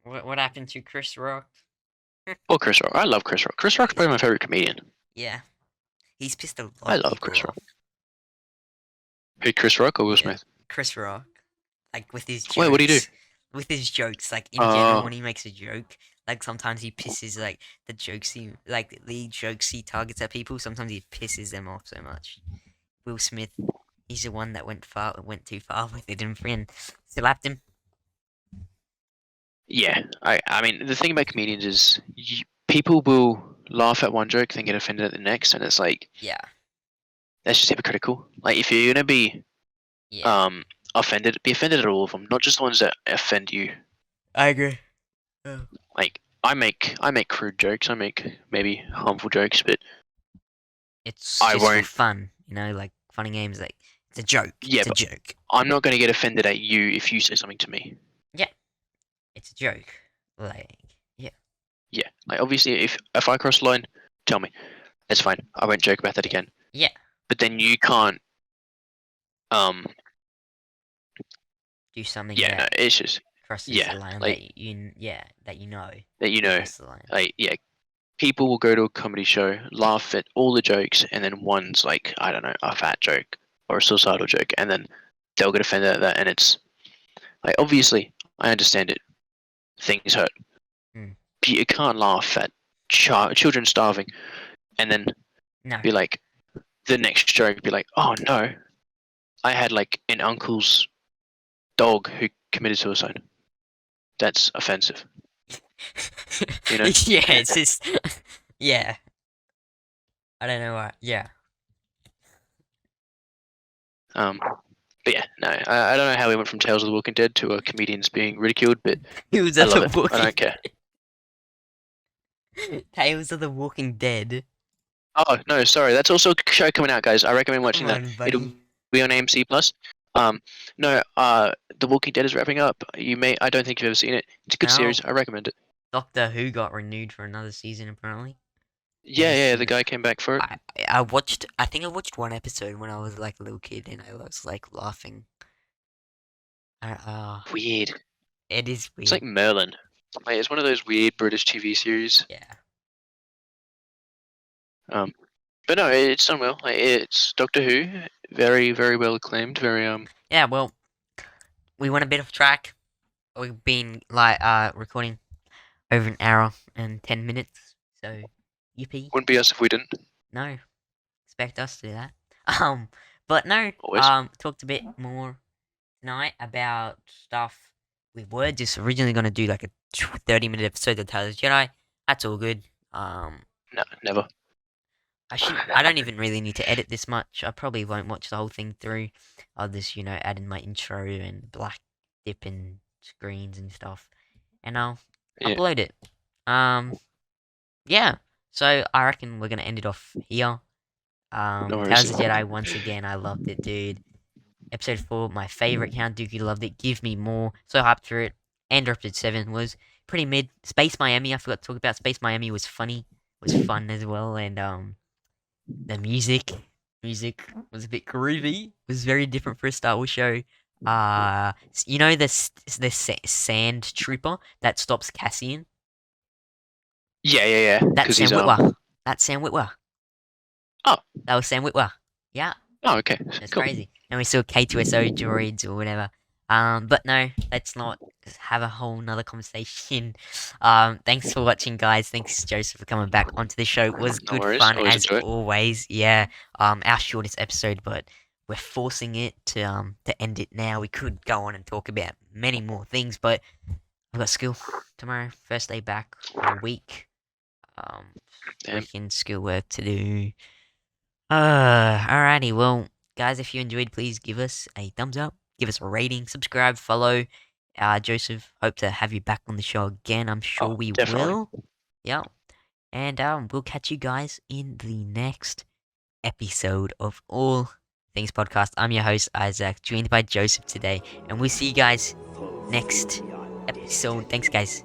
what happened to Chris Rock? Or Chris Rock. I love Chris Rock. Chris Rock's probably my favorite comedian. Yeah, he's pissed a lot I of love people Chris off. Rock. Who, Chris Rock or Will Yeah, Smith? Chris Rock, like Wait, what do you do? with his jokes, like in general, Uh, when he makes a joke, like sometimes he pisses like the jokes he targets at people. Sometimes he pisses them off so much. Will Smith, he's the one that went too far with it, and friend slapped him. yeah. I mean, the thing about comedians is people will laugh at one joke, then get offended at the next, and it's like Yeah, that's just hypocritical. Like if you're gonna be yeah, offended, be offended at all of them, not just the ones that offend you. I agree. Oh. Like I make crude jokes, I make maybe harmful jokes, but It's I just for won't. fun, like funny games. Like it's a joke. Yeah, It's a but joke. I'm not gonna get offended at you if you say something to me. Yeah, it's a joke. Like yeah, Yeah, like obviously if I cross the line, tell me. That's fine. I won't joke about that again. yeah. But then you can't. Um. Do something Yeah. No. that It's just. crosses the Yeah. line Like that you know that. You know. cross the line. Like yeah. People will go to a comedy show, laugh at all the jokes, and then one's like I don't know a fat joke or a suicidal joke, and then they'll get offended at that, and it's like obviously I understand it. Things hurt. Mm. But you can't laugh at children starving, and then No. be like the next joke be like, oh no, I had like an uncle's dog who committed suicide. That's offensive. You know? Yeah, it's just yeah. I don't know why. Yeah. But yeah, no, I don't know how we went from Tales of the Walking Dead to comedians being ridiculed, but He was I at love the it. I Walking don't care. Tales of the Walking Dead. Oh no, sorry, that's also a show coming out, guys. I recommend watching Come that. on, It'll buddy. be on AMC Plus. No, The Walking Dead is wrapping up. I don't think you've ever seen it. It's a good Now series. I recommend it. Doctor Who got renewed for another season apparently. Have Yeah, you yeah, seen the it? guy came back for it. I watched. I think I watched one episode when I was like a little kid, and I was like laughing. Weird. It is It's like weird. Merlin. Like, it's one of those weird British TV series. Yeah. But no, it's done well. Like, it's Doctor Who, very, very well acclaimed. Very Yeah. Well, we went a bit off track. We've been like recording over an hour and 10 minutes. So, yippee! wouldn't be us if we didn't. No, expect us to do that. But no. Always. Talked a bit more tonight about stuff. We were just originally gonna do like a 30-minute episode of Tales of Jedi. That's all good. No, never. I don't even really need to edit this much. I probably won't watch the whole thing through. I'll just add in my intro and black dip and screens and stuff, and I'll Yeah. upload it. Yeah. So I reckon we're gonna end it off here. No worries. Tales of Jedi once again. I loved it, dude. Episode 4, my favorite. Count Dookie loved it. Give me more. So hyped for it. And episode 7 was pretty mid. Space Miami. I forgot to talk about Space Miami. Was funny. Was fun as well. And the music was a bit groovy. Was very different for a Star Wars show. You know the sand trooper that stops Cassian. Yeah. That's Because Sam he's Witwer. That's Sam Witwer. Oh. That was Sam Witwer. Yeah. Oh, okay. It's Cool. crazy. And we saw K2SO droids or whatever. But no, let's not have a whole nother conversation. Thanks for watching, guys. Thanks, Joseph, for coming back onto the show. It was No good worries. fun Always as enjoy it. always. Yeah. Our shortest episode, but we're forcing it to end it now. We could go on and talk about many more things, but I've got school tomorrow. First day back of the week. Um, Damn. Freaking school work to do. Alrighty. Well, guys, if you enjoyed, please give us a thumbs up, give us a rating, subscribe, follow. Joseph, hope to have you back on the show again. I'm sure Oh, we definitely. will. Yeah. And we'll catch you guys in the next episode of All Things Podcast. I'm your host, Isaac, joined by Joseph today, and we'll see you guys next episode. Thanks, guys.